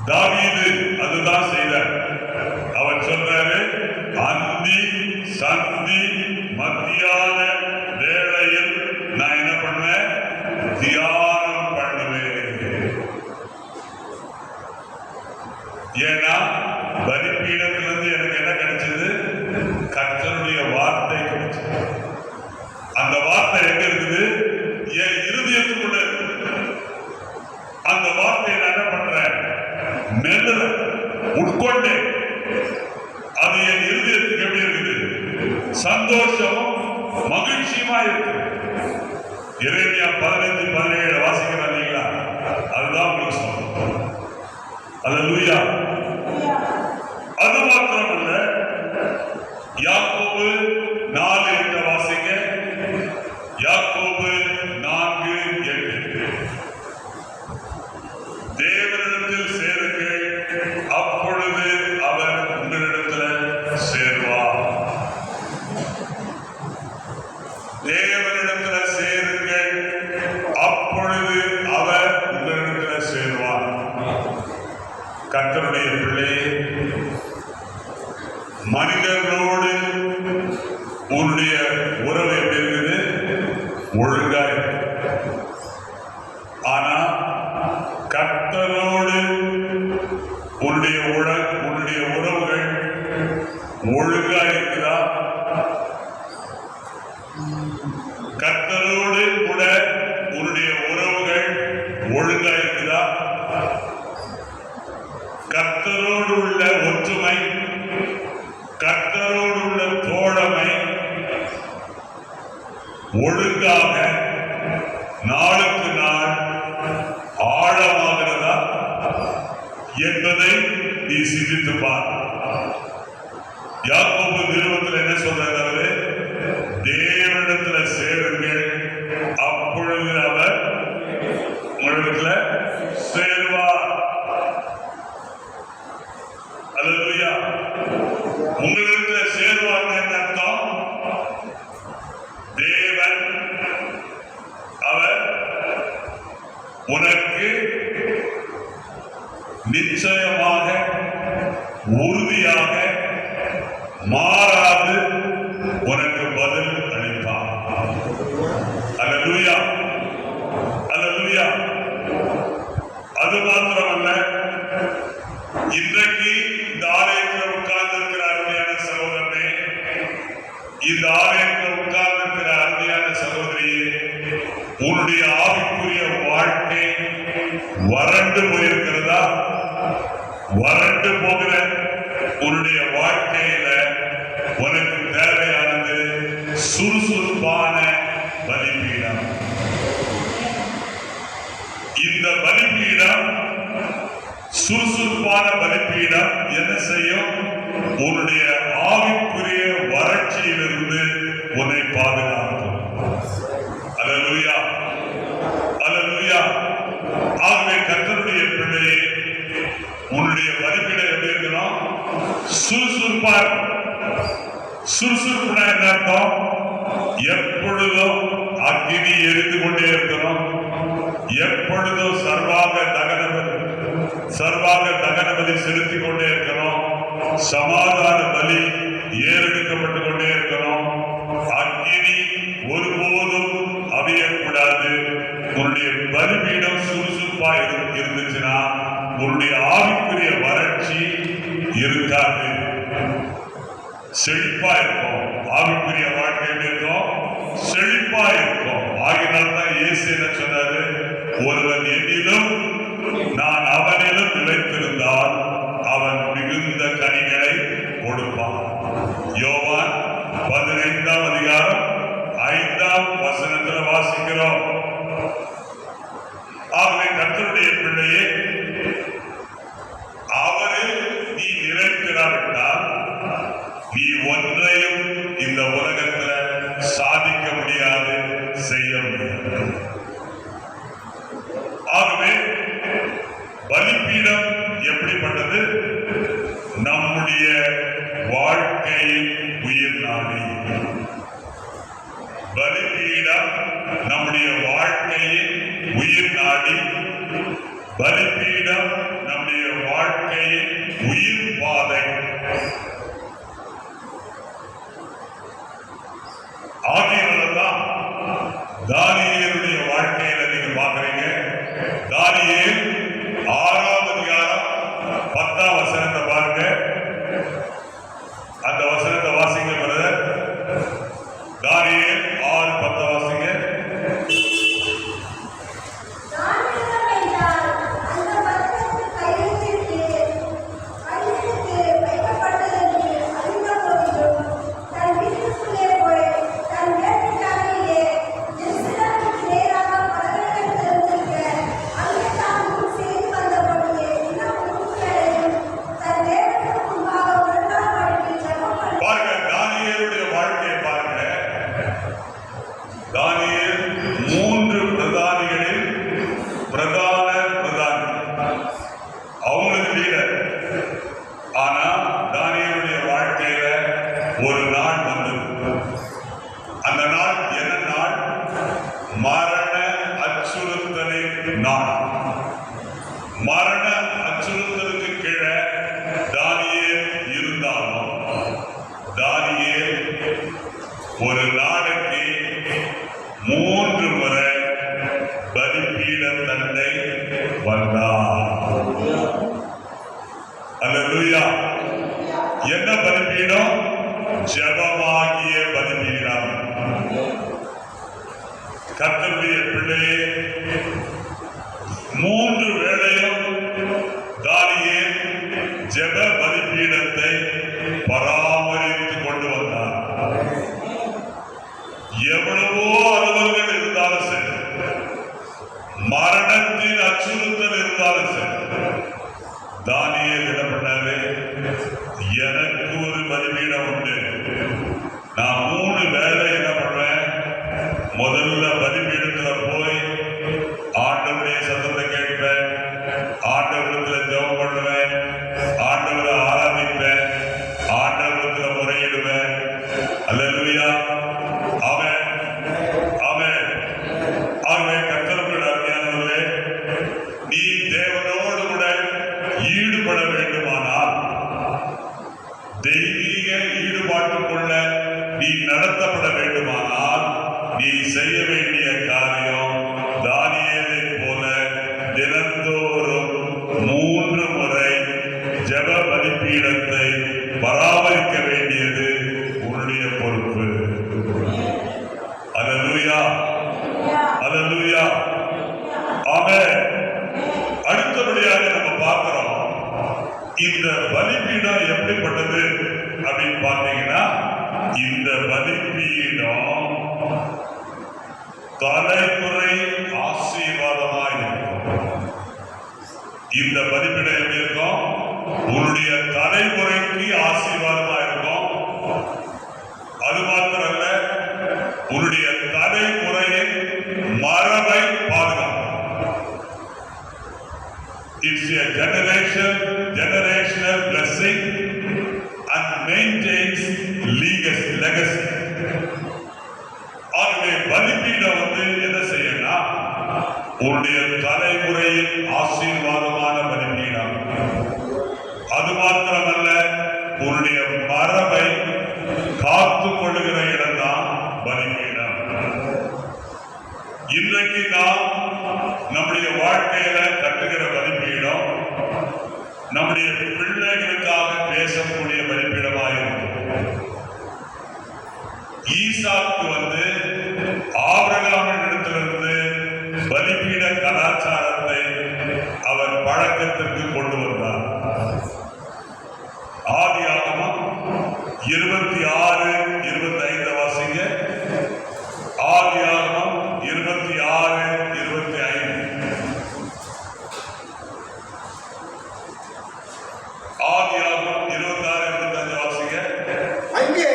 தாவீது அதுதான் செய்தார். அவர் சொல்றாரு, அந்தி சந்தி மத்தியான வேளையில் நான் என்ன பண்ணுவேன்? தியானம் பண்ணுவேன். ஏன்னா பலிபீடத்திலிருந்து எனக்கு என்ன கிடைச்சது? கர்த்தருடைய வார்த்தை கிடைச்சது. அந்த வார்த்தை எங்க இருக்குது? என் இருதயத்துக்குள்ள இருக்குது. அந்த வார்த்தையை நான் என்ன பண்றேன்? மெல்ல உட்கொண்டேன். அது என் இருதயத்துக்கு எப்படி இருக்குது? சந்தோஷமும் மகிழ்ச்சியுமா இருக்கு. எரேமியா 15:17 வாசிக்கிறேன் இல்லைங்களா? அதுதான் உங்களுக்கு சொல்றேன். அல்லேலூயா. அது மாத்திரமல்ல, உன்னுடைய உறவு எப்படி இருக்குது? ஒழுங்கா இருக்கு. ஆனா கர்த்தரோடு உன்னுடைய உறவுகள் ஒழுங்கா இருக்குதா? கர்த்தரோடு கூட உன்னுடைய உறவுகள் ஒழுங்கா இருக்குதா? கர்த்தரோடு உள்ள ஒற்றுமை, கர்த்தரோடு உள்ள தோழமை ஒழுங்காக நாளுக்கு நாள் ஆழமாகிறதா என்பதை நீ சிந்தித்து பார். யாக்கோபு நிறுவனத்தில் என்ன சொல்றாரு? தேவனிடத்தில் சேருங்கள், அப்பொழுது அவர் உங்களிடத்துல சேருவார். அல்லேலூயா. உங்களிடத்துல சேருவார் என்ன அர்த்தம்? தேவன் அவர் உனக்கு நிச்சயமாக உறுதியாக மாறாது உனக்கு பதில் அளிப்பார். அல்லேலூயா, அல்லேலூயா. அது மாத்திரமல்ல, இன்றைக்கு இந்த ஆலயத்தில் உட்கார்ந்து இருக்கிற அருமையான சகோதரனே, இந்த ஆலயத்தில் உட்கார்ந்து இருக்கிற அருமையான சகோதரியே, உன்னுடைய ஆவிக்குரிய வாழ்க்கை வறண்டு போயிருக்கிறதா? வறண்டு போகிற உன்னுடைய வாழ்க்கையில உனக்கு தேவையானது சுறுசுறுப்பான பலிபீடம். இந்த பலிபீடம், சுறுசுறுப்பான பலிபீடம் என்ன செய்யும்? உன்னுடைய ஆவிக்குரிய வறட்சியிலிருந்து உன்னை பாதுகாக்கும். அல்லேலூயா, அல்லேலூயா. ஆகவே கர்த்தருடைய பிள்ளையே, உன்னுடைய பலிபீடம் எப்படி இருக்கணும்? சுறுசுறுப்பா. சுறுசுறுப்புனா என்ன அர்த்தம்? எப்பொழுதும் அக்கினி எரிந்து கொண்டே இருக்கணும். எப்பொழுதும் சர்வாக தகன பலி செலுத்திக் கொண்டே இருக்கணும். சமாதான பலி ஏறெடுக்கப்பட்டு கொண்டே இருக்கணும். அக்கினி ஒருபோதும் அவியக்கூடாது. உன்னுடைய பலிபீடம் சுறுசுறுப்பா இருந்துச்சுன்னா உன்னுடைய ஆவிக்குரிய வறட்சி இருக்காது, செழிப்பா இருக்கும். ஆவிக்குரிய வாழ்க்கை இருக்கும், செழிப்பா இருக்கும். ஆகினால்தான் இயேசு என்ன சொன்னாரு? ஒருவன் என்னிலும் நான் அவனிலும் நிலைத்திருந்தால் அவன் மிகுந்த கனிகளை கொடுப்பான். யோவான் 15ஆம் அதிகாரம் 5ஆம் வசனத்தில் வாசிக்கிறோம். ஆகவே கர்த்தருடைய பிள்ளையே, அவரில் நீ நிலைத்திராவிட்டால் நீ ஒன்றையும் இந்த உலகத்தில் சாதிக்க முடியாது, செய்ய முடியாது. ஆகவே பலிபீடம் எப்படிப்பட்டது? நம்முடைய வாழ்க்கையின் உயிர் நாடி. பலிபீடம் நம்முடைய வாழ்க்கையின் உயிர் நாடி. பலிபீடம் நம்முடைய வாழ்க்கையின் உயிர் பாதை. ஆகியவர்கள்தான் தானியேலுடைய வாழ்க்கையில நீங்க பாக்குறீங்க. தானியேல் 6ஆம் அதிகாரம் 10ஆம் வசனத்தை பாருங்க. அந்த வசனத்தை வாசிங்க பிரதர். தானியேல் 6:10 வாசிங்க. தானியேல் 3 பிரதானிகளில் பிரதானி. அவங்களுக்கு லீடர். ஆனா தானியேலுடைய வாழ்க்கையில ஒரு நாள் வந்தது. அந்த நாள் என்ன நாள்? மரண அச்சுறுத்தலின் நாள். மரண அச்சுறுத்தலுக்கு கீழே தானியேல் இருந்தாலும் தானியேல் ஒரு நாளைக்கு 3 முறை பலிபீட தந்தை வந்தார். அல்லேலூயா. என்ன பலிபீடம்? ஜெபமாகிய பலிபீடம். கர்த்தருடைய பிள்ளையே, 3 வேளையும் தானியேல் ஜெப பலிபீடத்தை பராமரித்து கொண்டு வந்தார். எவ்வளவோ அலுவல்கள் இருந்தாலும் சரி, மரணத்தின் அச்சுறுத்தல் இருந்தாலும் சரி, தானியேல் என்ன பண்ணாரு? எனக்கு ஒரு பலிபீடம் உண்டு. நான் 3 வேளை என்ன பண்ணுவேன்? முதல்ல பலிபீடத்துல போய் ஆண்டவருடைய சத்தத்தை கேட்பேன், ஆண்டவரத்துல ஜெபம் பண்ணுவேன், ஆண்டவரை ஆராதிப்பேன், ஆண்டவரத்துல முறையிடுவேன். அல்லேலூயா. ஆமென், ஆமென். ஆகவே கர்த்தருக்குள் அருமையானவர்களே, நீ தேவனோடு கூட ஈடுபட வேண்டுமானால், தெய்வீக ஈடுபாட்டுக்குள்ள நீ நடத்தப்பட வேண்டுமானால், நீ செய்ய வேண்டிய காரியம் தானியேலை போல தினந்தோறும் 3 முறை ஜெப பலிபீடத்தை பராமரிக்க வேண்டியது உன்னுடைய பொறுப்பு. அல்லேலூயா, அல்லேலூயா. ஆமென். அடுத்தபடியாக நம்ம பார்க்கிறோம், இந்த பலிபீடம் எப்படிப்பட்டது அப்படின்னு பார்த்தீங்கன்னா, இந்த பலிபீடம் தலைமுறை ஆசீர்வாதமாக இருக்கும். இந்த பலிபீடம் எப்படி இருக்கும்? உன்னுடைய தலைமுறைக்கு ஆசீர்வாதமா இருக்கும். அது மாத்திரல்ல, உன்னுடைய தலைமுறையின் மரபை பாதுகாக்கும். It's a generational blessing and maintains legacy. ஆகவே பலிபீடம் என்ன செய்யணும்னா, உன்னுடைய தலைமுறையில் ஆசீர்வாதமான பலிபீடம். அது மாத்திரமல்ல, உன்னுடைய மரபை காத்துக் கொள்ளுகிற இடம்தான் பலிபீடம். இன்றைக்கு நாம் நம்முடைய வாழ்க்கையில கட்டுகிற பலிபீடம் நம்முடைய பிள்ளைகளுக்காக பேசக்கூடிய பலிபீடமாக இருக்கும். ஈசாக்கு ஆபிரகாமின் இடத்திலிருந்து பலிபீட கலாச்சாரத்தை அவர் பழக்கத்திற்கு கொண்டு வந்தார். ஆதியாகமம் 26:25 வாசிங்க. ஆதியாகமம் 26:25. ஆதியாகமம் 26:25 வாசிங்க. அங்கே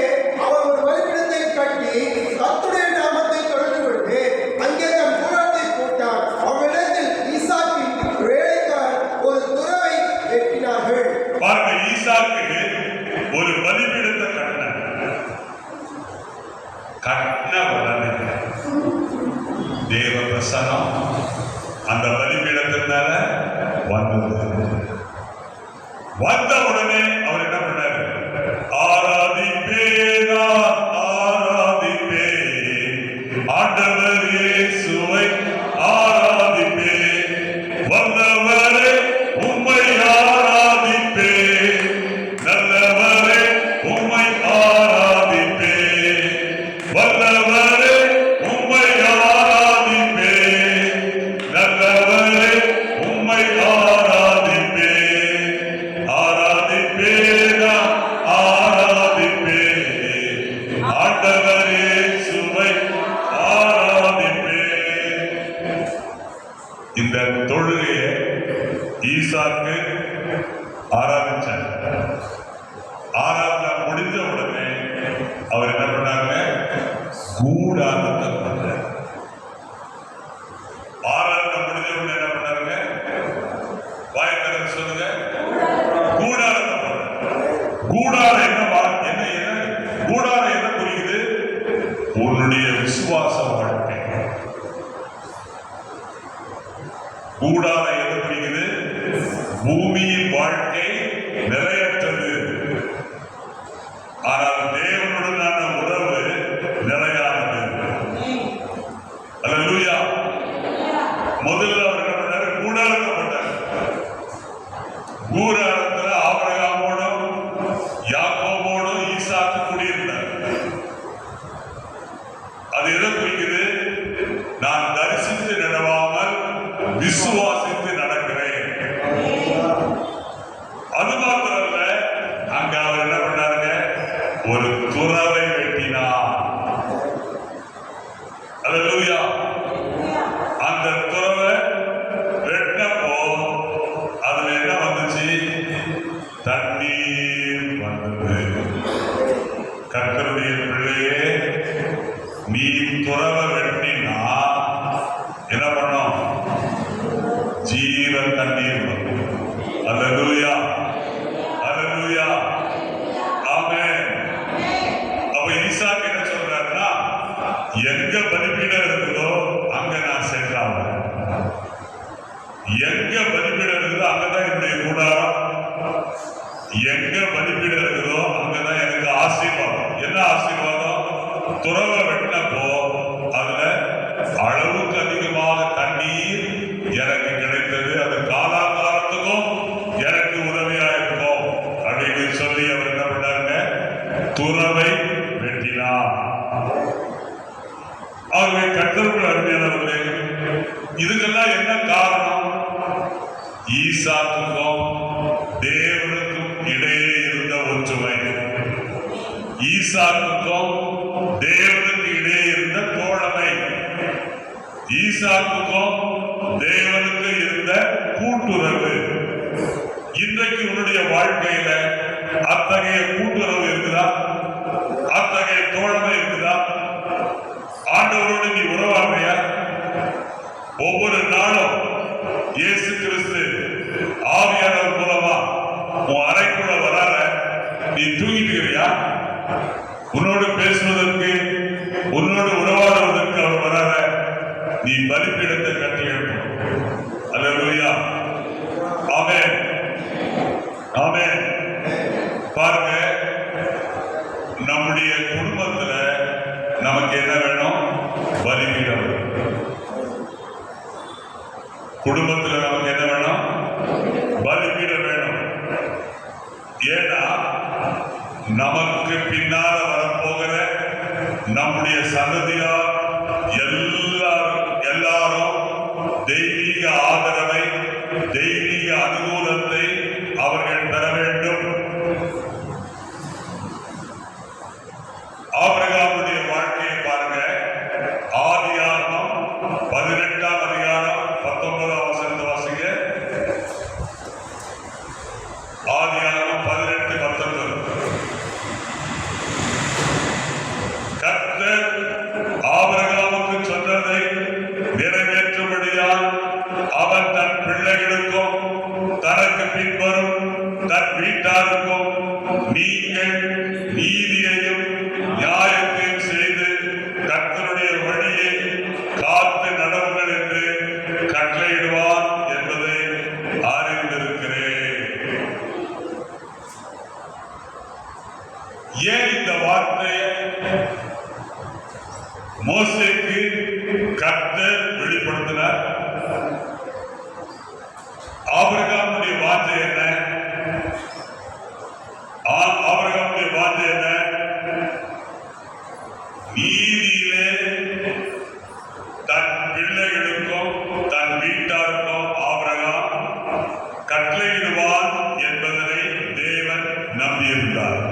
அவர் ஒரு பலிபீடத்தை கட்டி கர்த்தருடைய நாமத்தை தொழுது கொண்டு அங்கே தம் கூடாரத்தை போட்டார். அவரிடத்தில் ஈசாக்கின் வேலைக்காரர் ஒரு துறவை வெட்டினார்கள். பாருங்க, ஈசாக்கு ஒரு பலிபீடத்தை கட்டின உடனே தேவ பிரசன்னம் அந்த பலிபீடத்தின் மேல வந்தது. வந்த உடனே அவர் என்ன பண்ணாரு? ஆராதிப்பேன் ஆண்டவர் இயேசுவை ஆராதிப்பேன், வந்தவரே உம்மை ஆராதிப்பேன், நல்லவரே உம்மை ஆராதிப்பேன், வல்லவரே உம்மை ஆராதிப்பேன், நல்லவரே உம்மை ஆராதிப்பேன், ஆராதிப்பேன் ஆண்டவர் இயேசுவை ஆராதிப்பேன். இந்த தொழுகையை ஈசாக்கு ஆராதிச்சார். ஆராதனை முடிஞ்ச உடனே அவர் என்ன பண்ணாங்க? கூடாரத்தை பண்ணார். ஆராதனை முடிஞ்ச உடனே என்ன பண்ணாருங்க? வாய்க்கதை சொல்லுங்க. கூடாரத்தை பண்ணார். கூடாரம் என்ன கூடாரம் என்ன புரியுது? உன்னுடைய விசுவாச வாழ்க்கை. கூடாரம் என்ன புரியுது? பூமியின் வாழ்க்கை நிலையற்றது. ஆனால் தேவனுடனான உறவு விசுவாசித்து நடக்கிறேன். அது மாத்திரல்ல, அங்க அவர் என்ன பண்ணாருங்க, ஒரு துறவை வெட்டினார். அல்லேலூயா. அந்த துறவை வெட்டினப்போ அதுல என்ன வந்துச்சு? தண்ணீர் வந்தது. கர்த்தருடைய பிள்ளையே, நீ துறவை வெட்டினா என்ன பண்ணும்? ஜீவ தண்ணீர் வரும். அல்லேலூயா, அல்லேலூயா, ஆமென். அப்ப ஈசாக்கு என்ன சொல்றாருன்னா, எங்க பலிபீடம் இருக்குதோ அங்க நான் சென்றாவேன். எங்க பலிபீடம் இருக்குதோ அங்கதான் என்னுடைய கூடாரம். எங்க பலிபீடம் இருக்குதோ அங்கதான் எனக்கு ஆசீர்வாதம். என்ன ஆசீர்வாதம்? துறவை வெட்டினப்போ அதுல அளவுக்கு அதிகமாக தண்ணீர் எனக்கு கிடைத்தது. அது காலாகாலத்துக்கும் எனக்கு உதவியா இருக்கும் அப்படின்னு சொல்லி அவர் என்ன பண்ணாருங்க, துறவை வெட்டினார். ஆகவே கர்த்தருக்குள் அருமையானவர்களே, இதுக்கெல்லாம் என்ன காரணம்? ஈசாக்குக்கும் தேவனுக்கும் இடையே இருந்த ஒற்றுமை. ஈசாக்குக்கும் தேவனுக்கு இடையே இருந்த தோழமை. ஈசாக்குக்கும் தேவனுக்கு இருந்த கூட்டுறவு. இன்றைக்கு உன்னுடைய வாழ்க்கையில அத்தகைய கூட்டுறவு இருக்குதா? அத்தகைய தோழமை இருக்குதா? ஆண்டவரோடு நீ உறவாடுறியா? ஒவ்வொரு நாளும் இயேசு கிறிஸ்து ஆவியானவர் மூலமா உன் அறைக்குள்ள வராத, நீ தூங்கிட்டுக்கிறியா? உன்னோடு பேசுவதற்கு, உன்னோடு உறவாடுவதற்கு அவர் வராத, நீ பலிபீடத்தை கட்டி எழுப்பணும். அல்லேலூயா, ஆமென், ஆமென். பாருங்க, நம்முடைய குடும்பத்துல நமக்கு என்ன வேணும்? பலிபீடம். குடும்பத்துல நமக்கு என்ன வேணும்? பலிபீடம் வேணும். ஏன்னா நமக்கு பின்னால வரப்போகிற நம்முடைய சந்ததியார் எல்லாரும் தெய்வீக ஆதரவை, தெய்வீக அனுகூலத்தை அவர்கள் பெற வேண்டும். ஆபிரகாமுடைய வாழ்க்கையை பாருங்க. ஆதியாகமம் 18ஆம் அதிகாரம் 19ஆம் வசனத்தை வாசிங்க. ஆதியாகமம் 18:19. கர்த்தர் ஆபிரகாமுக்கு சொன்னதை நிறைவேற்றும்படியால் அவன் தன் பிள்ளைகளுக்கும் தனக்கு பின்வரும் தன் வீட்டாருக்கும் நீங்கள் நீதியையும் நியாயத்தையும் செய்து கர்த்தருடைய வழியை காத்து நடவுங்கள் என்று கட்டளையிடுவார் என்பதை அறிந்திருக்கிறேன். ஏன் இந்த வார்த்தையை மோசேக்கு கர்த்தர் வெளிப்படுத்தினார்? ஆபிரகாமுடைய வார்த்தை என்ன? ஆபிரகாமுடைய வார்த்தை என்ன? நீதியிலே தன் பிள்ளைகளுக்கும் தன் வீட்டாருக்கும் ஆபிரகாம் கட்டளையிடுவான் என்பதனை தேவன் நம்பியிருந்தார்.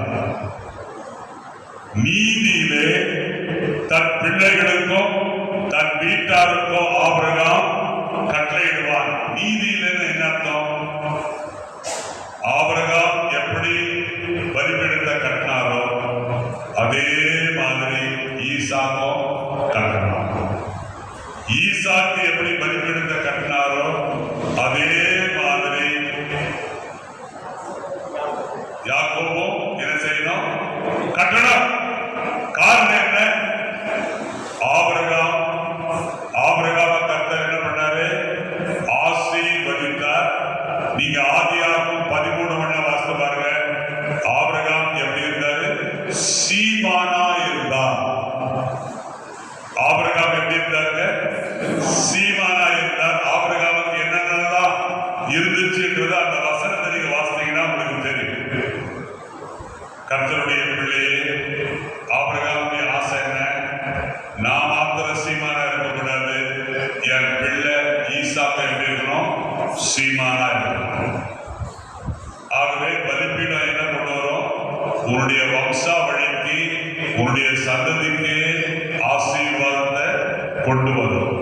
நீதியிலே தன் பிள்ளைகளுக்கும் தன் வீட்டாருக்கும் ஆபிரகாம் கட்டளையிடுவான். நீதியிலே என்ன அர்த்தம்? ஆபிரகாம் எப்படி பலிபீடத்தை கட்டினாரோ அதே மாதிரி ஈசாக்கும் கட்டணும். ஈசாக்கு எப்படி பலிபீடத்தை கட்டினாரோ அதே மாதிரி யாக்கோபும் என்ன செய்யணும்? கட்டணும். காரணம் என்ன? ஆபிரகாம கர்த்தர் என்ன பண்ணாரு? ஆசீர்வதித்தார். நீங்க ஆதியாகமம் 13 வாசித்து பாருங்க. ஆபிரகாம் எப்படி இருந்தாரு? சீமானா இருந்தார். ஆபிரகாம் எப்படி இருந்தாருங்க? சீமானா இருந்தார். ஆபிரகாமுக்கு என்னென்னலாம் இருந்துச்சுன்றது அந்த வசனத்தை நீங்க வாசித்தீங்கன்னா உங்களுக்கு தெரியும். கர்த்தருடைய பிள்ளையே, ஆபிரகாமுடைய ஆசை என்ன? நான் மாத்திர சீமானா இருக்கக்கூடாது, என் பிள்ளை ஈசாக்கு எப்படி உன்னுடைய சந்ததிக்கு ஆசீர்வாதத்தை கொண்டு வரும்.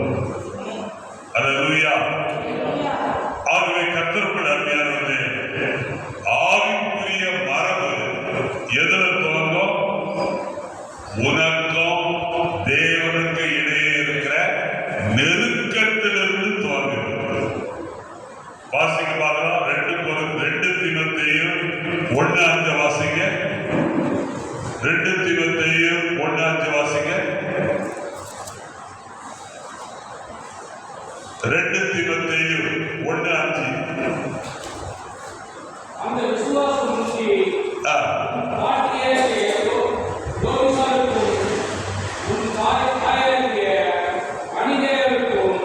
அல்லேலூயா. ஆகவே கர்த்தருக்குள் அருமையானவர்களே, ஆவிக்குரிய மரபு எதுல துவங்கும்? உனக்கும் தேவனுக்கு இடையே இருக்கிற நெருக்கத்திலிருந்து துவங்குகிறது. வாசிக்க பார்க்கலாம். 2 தீமோத்தேயு 1:5 வாசிங்க. 2 தீமோத்தேயு 1:5 வாசிங்க. 2 தீமோத்தேயு 1:5. அந்த விசுவாசம் முற்றி மாற்றிய லோகிசாருக்கும் உன் தாயாகிய அணிதேயருக்கும்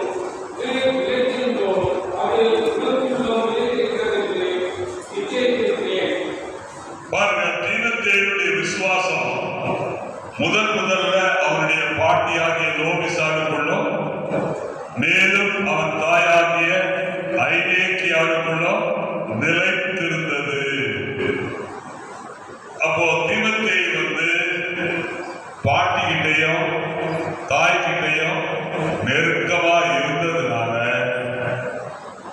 விளைத்திருந்தோம். அது உலகத்திலும் விளைத்திருக்கிறது என்று நிச்சயித்திருக்கிறேன். பாருங்க, தீமோத்தேயுடைய விசுவாசம் முதல்ல அவனுடைய பாட்டியாகிய லோகிசாருக்குள்ளும் மேலும் அவன் தாயாகிய ஐநேக்கியாருக்குள்ளும் நிலைத்திருந்தது. அப்போ தீமோத்தேயு பாட்டிகிட்டையும் தாய்கிட்டையும் நெருக்கமா இருந்ததுனால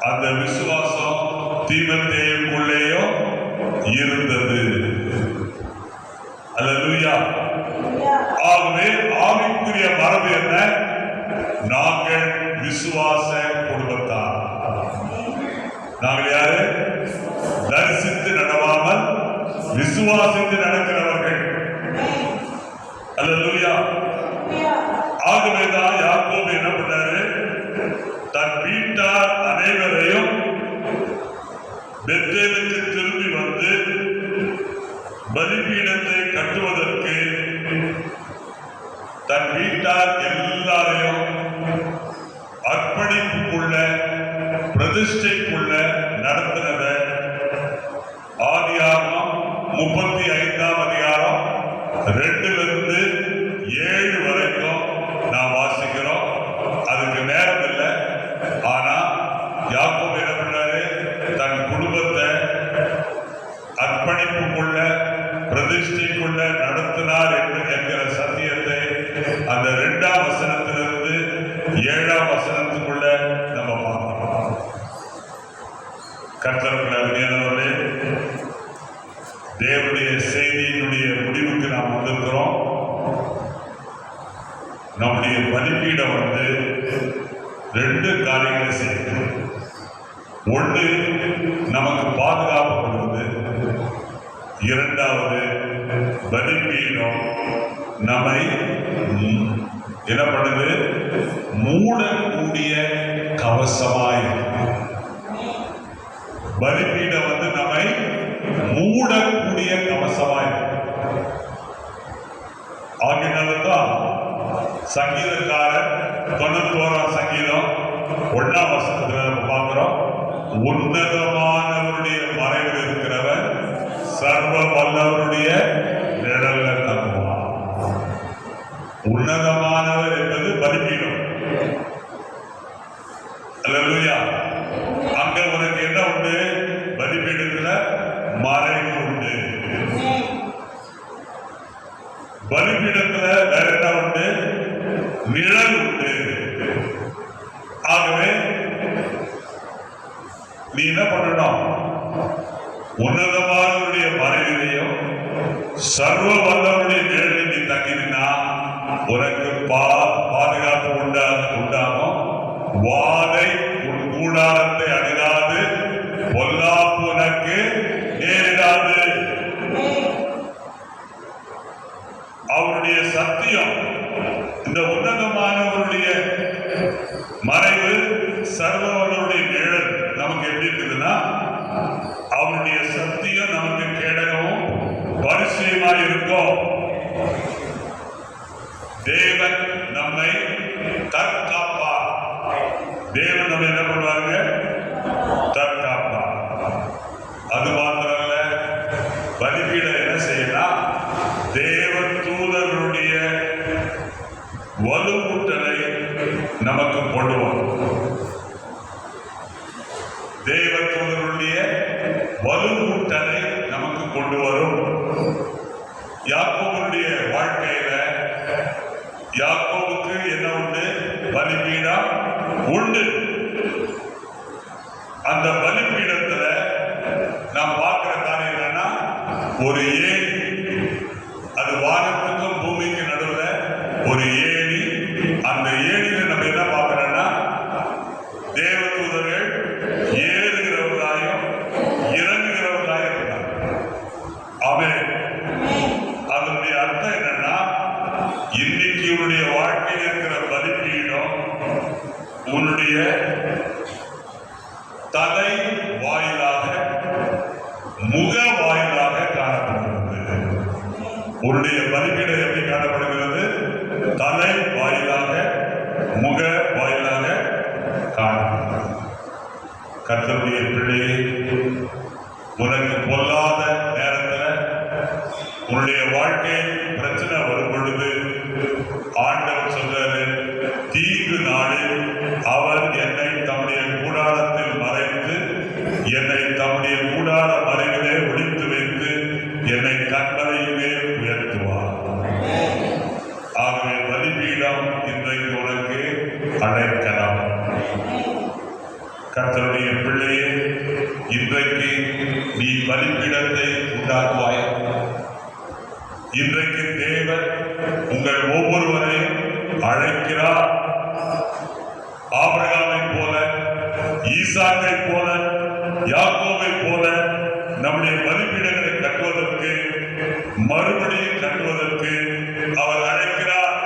அந்த விசுவாசம் தீமோத்தேயுக்குள்ளேயும் இருந்தது. அல்லேலூயா. ஆகவே ஆவிக்குரிய மரபு என்ன? நாங்கள் விசுவாச குடும்பத்தார். நாங்கள் யாரு? தரிசித்து நடவாமல் விசுவாசித்து நடக்கிறவர்கள். அல்லேலூயா. ஆகவேதான் யாக்கோபு என்ன பண்ணாரு? தன் வீட்டார் அனைவரையும் பெத்தேலுக்கு திரும்பி வந்து பலிபீடத்தை கட்டுவதற்கு தன் வீட்டார் எல்லாரையும் அர்ப்பணிப்புக்குள்ள பிரதிஷ்டைக்குள்ள நடத்தினத ஆதியாகமம் 35ஆம் அதிகாரம் 2 7 வரைக்கும் நாம் வாசிக்கிறோம். அதுக்கு நேரம் இல்லை. ஆனா யாக்கோபு என்ன பண்ணாரு? தன் குடும்பத்தை அர்ப்பணிப்புக்குள்ள பிரதிஷ்டைக்குள்ள நடத்தினார் என்கிற சத்தியத்தை அந்த 2ஆம் வசனத்திலிருந்து 7ஆம் வசனத்துக்குள்ள நம்ம பார்க்கிறோம். கர்த்தருக்குள்ள அருமையானவர்களே, தேவனுடைய செய்தியினுடைய முடிவுக்கு நாம் வந்திருக்கிறோம். நம்முடைய பலிபீடம் 2 காரியங்களை செய்யும். ஒன்று, நமக்கு பாதுகாப்பு கொடுக்குது. 2வது, பலிபீடம் நம்மை என்ன பண்ணுது? மூடக்கூடிய கவசமாய். பலிபீடம் நம்மை மூடக்கூடிய கவசமாய். ஆகினால்தான் சங்கீதக்காரர் 91ஆம் சங்கீதம் 1ஆம் வசனத்துல நம்ம பார்க்கிறோம். உன்னதமானவருடைய மறைவில் இருக்கிறவர் சர்வ வல்லவருடைய நிழல்ல தங்குவார். உன்னதமானவர் என்பது பலிபீடம். அல்லேலூயா. அங்க உனக்கு என்ன உண்டு? பலிபீடத்துல மறைவு உண்டு. பலிபீடத்துல வேற என்ன உண்டு? நிழல் உண்டு. ஆகவே நீ என்ன பண்ணணும்? உன்னதமானவருடைய மறைவிலையும் சர்வ வல்லவருடைய நிழலில் நீ தங்கினா உனக்கு பாதுகாப்பு உண்டாகும். வாதை உன் கூடாரத்தை அணிராது, பொல்லாப்பு உனக்கு நேரிடாது. அவருடைய சத்தியம், இந்த உன்னதமானவருடைய மறைவு, சர்வவருடைய நிழல் நமக்கு எப்படி இருக்குதுன்னா, அவருடைய சத்தியம் நமக்கு கேடகமும் பரிசயமாய் இருக்கும். தேவன் நம்மை தற்காப்பார். தேவன் நம்ம என்ன பண்ணுவாங்க? தற்காப்பார். அது மாத்திரமல்ல, பலிபீடம் என்ன செய்யலாம்? தேவ தூதர்களுடைய வலுவூட்டலை நமக்கு கொண்டு வரும். தேவ தூதர்களுடைய வலுவூட்டலை நமக்கு கொண்டு வரும். யாக்கோபுடைய யாக்கோபுடைய வாழ்க்கையில யாக்கோபுக்கு என்ன உண்டு? பலிபீடம் உண்டு. அந்த பலிபீடத்துல நாம் பார்க்கிற காரியம் என்னன்னா, ஒரு ஏணி, அது வானத்துக்கும் பூமிக்கு நடுவுல ஒரு ஏணி. அந்த ஏணியில நம்ம என்ன பார்க்கிறோம்னா, தேவதூதர்கள் ஏறுகிறவர்களாயும் இறங்குகிறவர்களாயும் இருந்தாங்க. ஆமென். அதனுடைய அர்த்தம் என்னன்னா, இன்னைக்கு உன்னுடைய வாழ்க்கையில் இருக்கிற பலிபீடம் உன்னுடைய தலை வாயிலாக, முக வாயிலாக காணப்படுகிறது. உன்னுடைய பலிபீடம் எப்படி காணப்படுகிறது? தலை வாயிலாக, முக வாயிலாக காணப்படுகிறது. கர்த்தருடைய பிள்ளையே, உனக்கு பொல்லாத நேரத்தில் உன்னுடைய வாழ்க்கையில் பிரச்சனை வரும் பொழுது ஆண்டவர் சொல்றாரு, தீங்கு நாளில் அவர் என்னை தம்முடைய கூடாரத்தில் மறைத்து, என்னை தம்முடைய கூடார மறைவிலே ஒளித்து வைத்து, என்னை கண்மலையிலே உயர்த்துவார். ஆகவே பலிபீடம் இன்றைக்கு உனக்கு அடைக்கலாம். கர்த்தருடைய பிள்ளையே, இன்றைக்கு நீ பலிபீடத்தை உண்டாக்குவாய். இன்றைக்கு தேவன் உங்கள் ஒவ்வொருவரையும் அழைக்கிறார். ஆபிரகாமை போல, ஈசாக்கை போல, யாக்கோபை போல நம்முடைய பலிபீடங்களை கட்டுவதற்கு, மறுபடியும் கட்டுவதற்கு அவர் அழைக்கிறார்.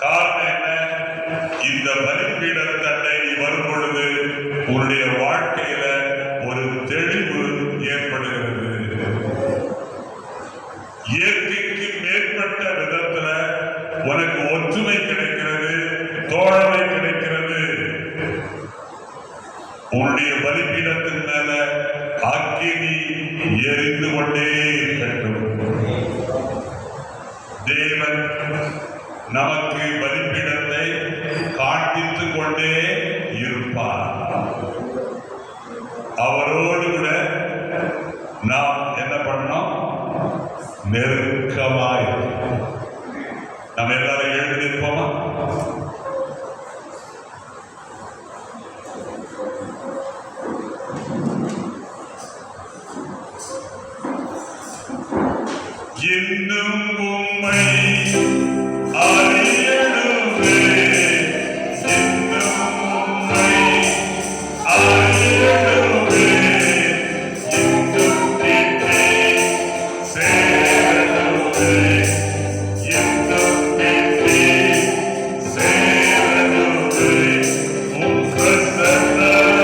காரணம் என்ன? இந்த பலிபீடத்தண்டை நீ வரும் பொழுது உன்னுடைய வாழ்க்கையில ஒரு தெளிவு ஏற்படுகிறது. இயற்கைக்கு மேற்பட்ட விதத்துல உனக்கு ஒற்றுமை கிடைக்கிறது, தோழமை கிடைக்கிறது. உன்னுடைய பலிபீடத்தின் மேல அக்கினி எரிந்து கொண்டே இருக்கட்டும். தேவன் நமக்கு பலிபீடத்தை காண்பித்துக் கொண்டே இருப்பார். அவரோடு கூட நாம் என்ன பண்ணோம்? நெருக்கமாய். நம்ம எல்லாரும் எழுதி நிற்போமா? இன்னும் உம்மை அறியணுமே, இன்னும் உம்மை அறியணுமே, இன்னும் கிட்டே சேரணுமே, இன்னும் கிட்டே சேரணுமே. உம் பிரசன்னம்,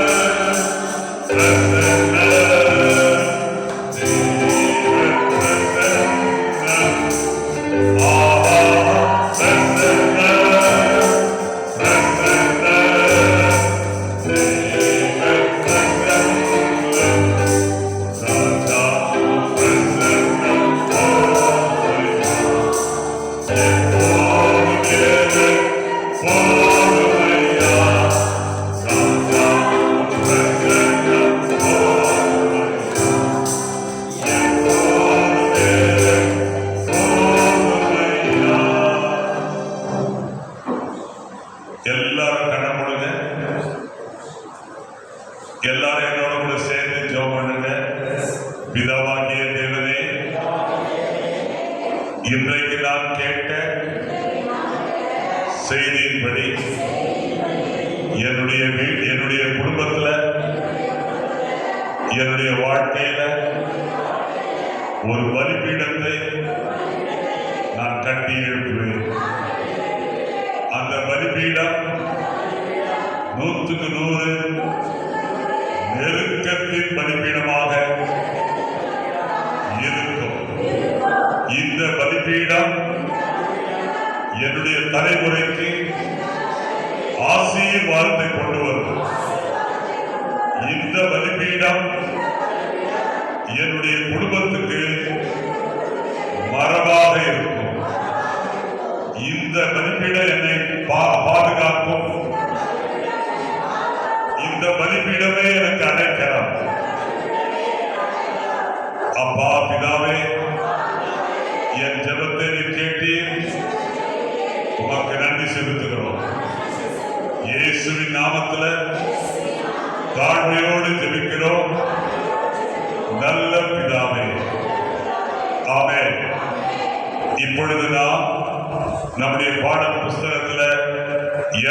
பிரசன்னம், எல்லாரும் கண்ண மூடுங்க. எல்லாரும் என்னோட கூட சேர்ந்து ஜெபம் பண்ணுங்க. பிதாவாகிய தேவனே, இன்றைக்கு நான் கேட்ட செய்தியின்படி என்னுடைய குடும்பத்துல, என்னுடைய வாழ்க்கையில ஒரு பலிபீடத்தை நான் கட்டி எழுப்புவேன். அந்த பலிபீடம் 100க்கு 100 நெருக்கத்தின் பலிபீடமாக இருக்கும். இந்த பலிபீடம் என்னுடைய தலைமுறைக்கு ஆசீர்வாதத்தை கொண்டு வரும். இந்த பலிபீடம் என்னுடைய குடும்பத்துக்கு மரபாக இருக்கும். இந்த பலிபீடம் என்னை பாதுகாக்கும். இந்த பலிபீடமே எனக்கு அடைக்கலாம். அப்பா பிதாவே, என் உமக்கு நன்றி செலுத்துகிறோம். இயேசுவின் நாமத்துல தாழ்மையோடு ஜெபிக்கிறோம் நல்ல பிதாவே, ஆமென். இப்பொழுது நாம் நம்முடைய பாட புஸ்தகத்துல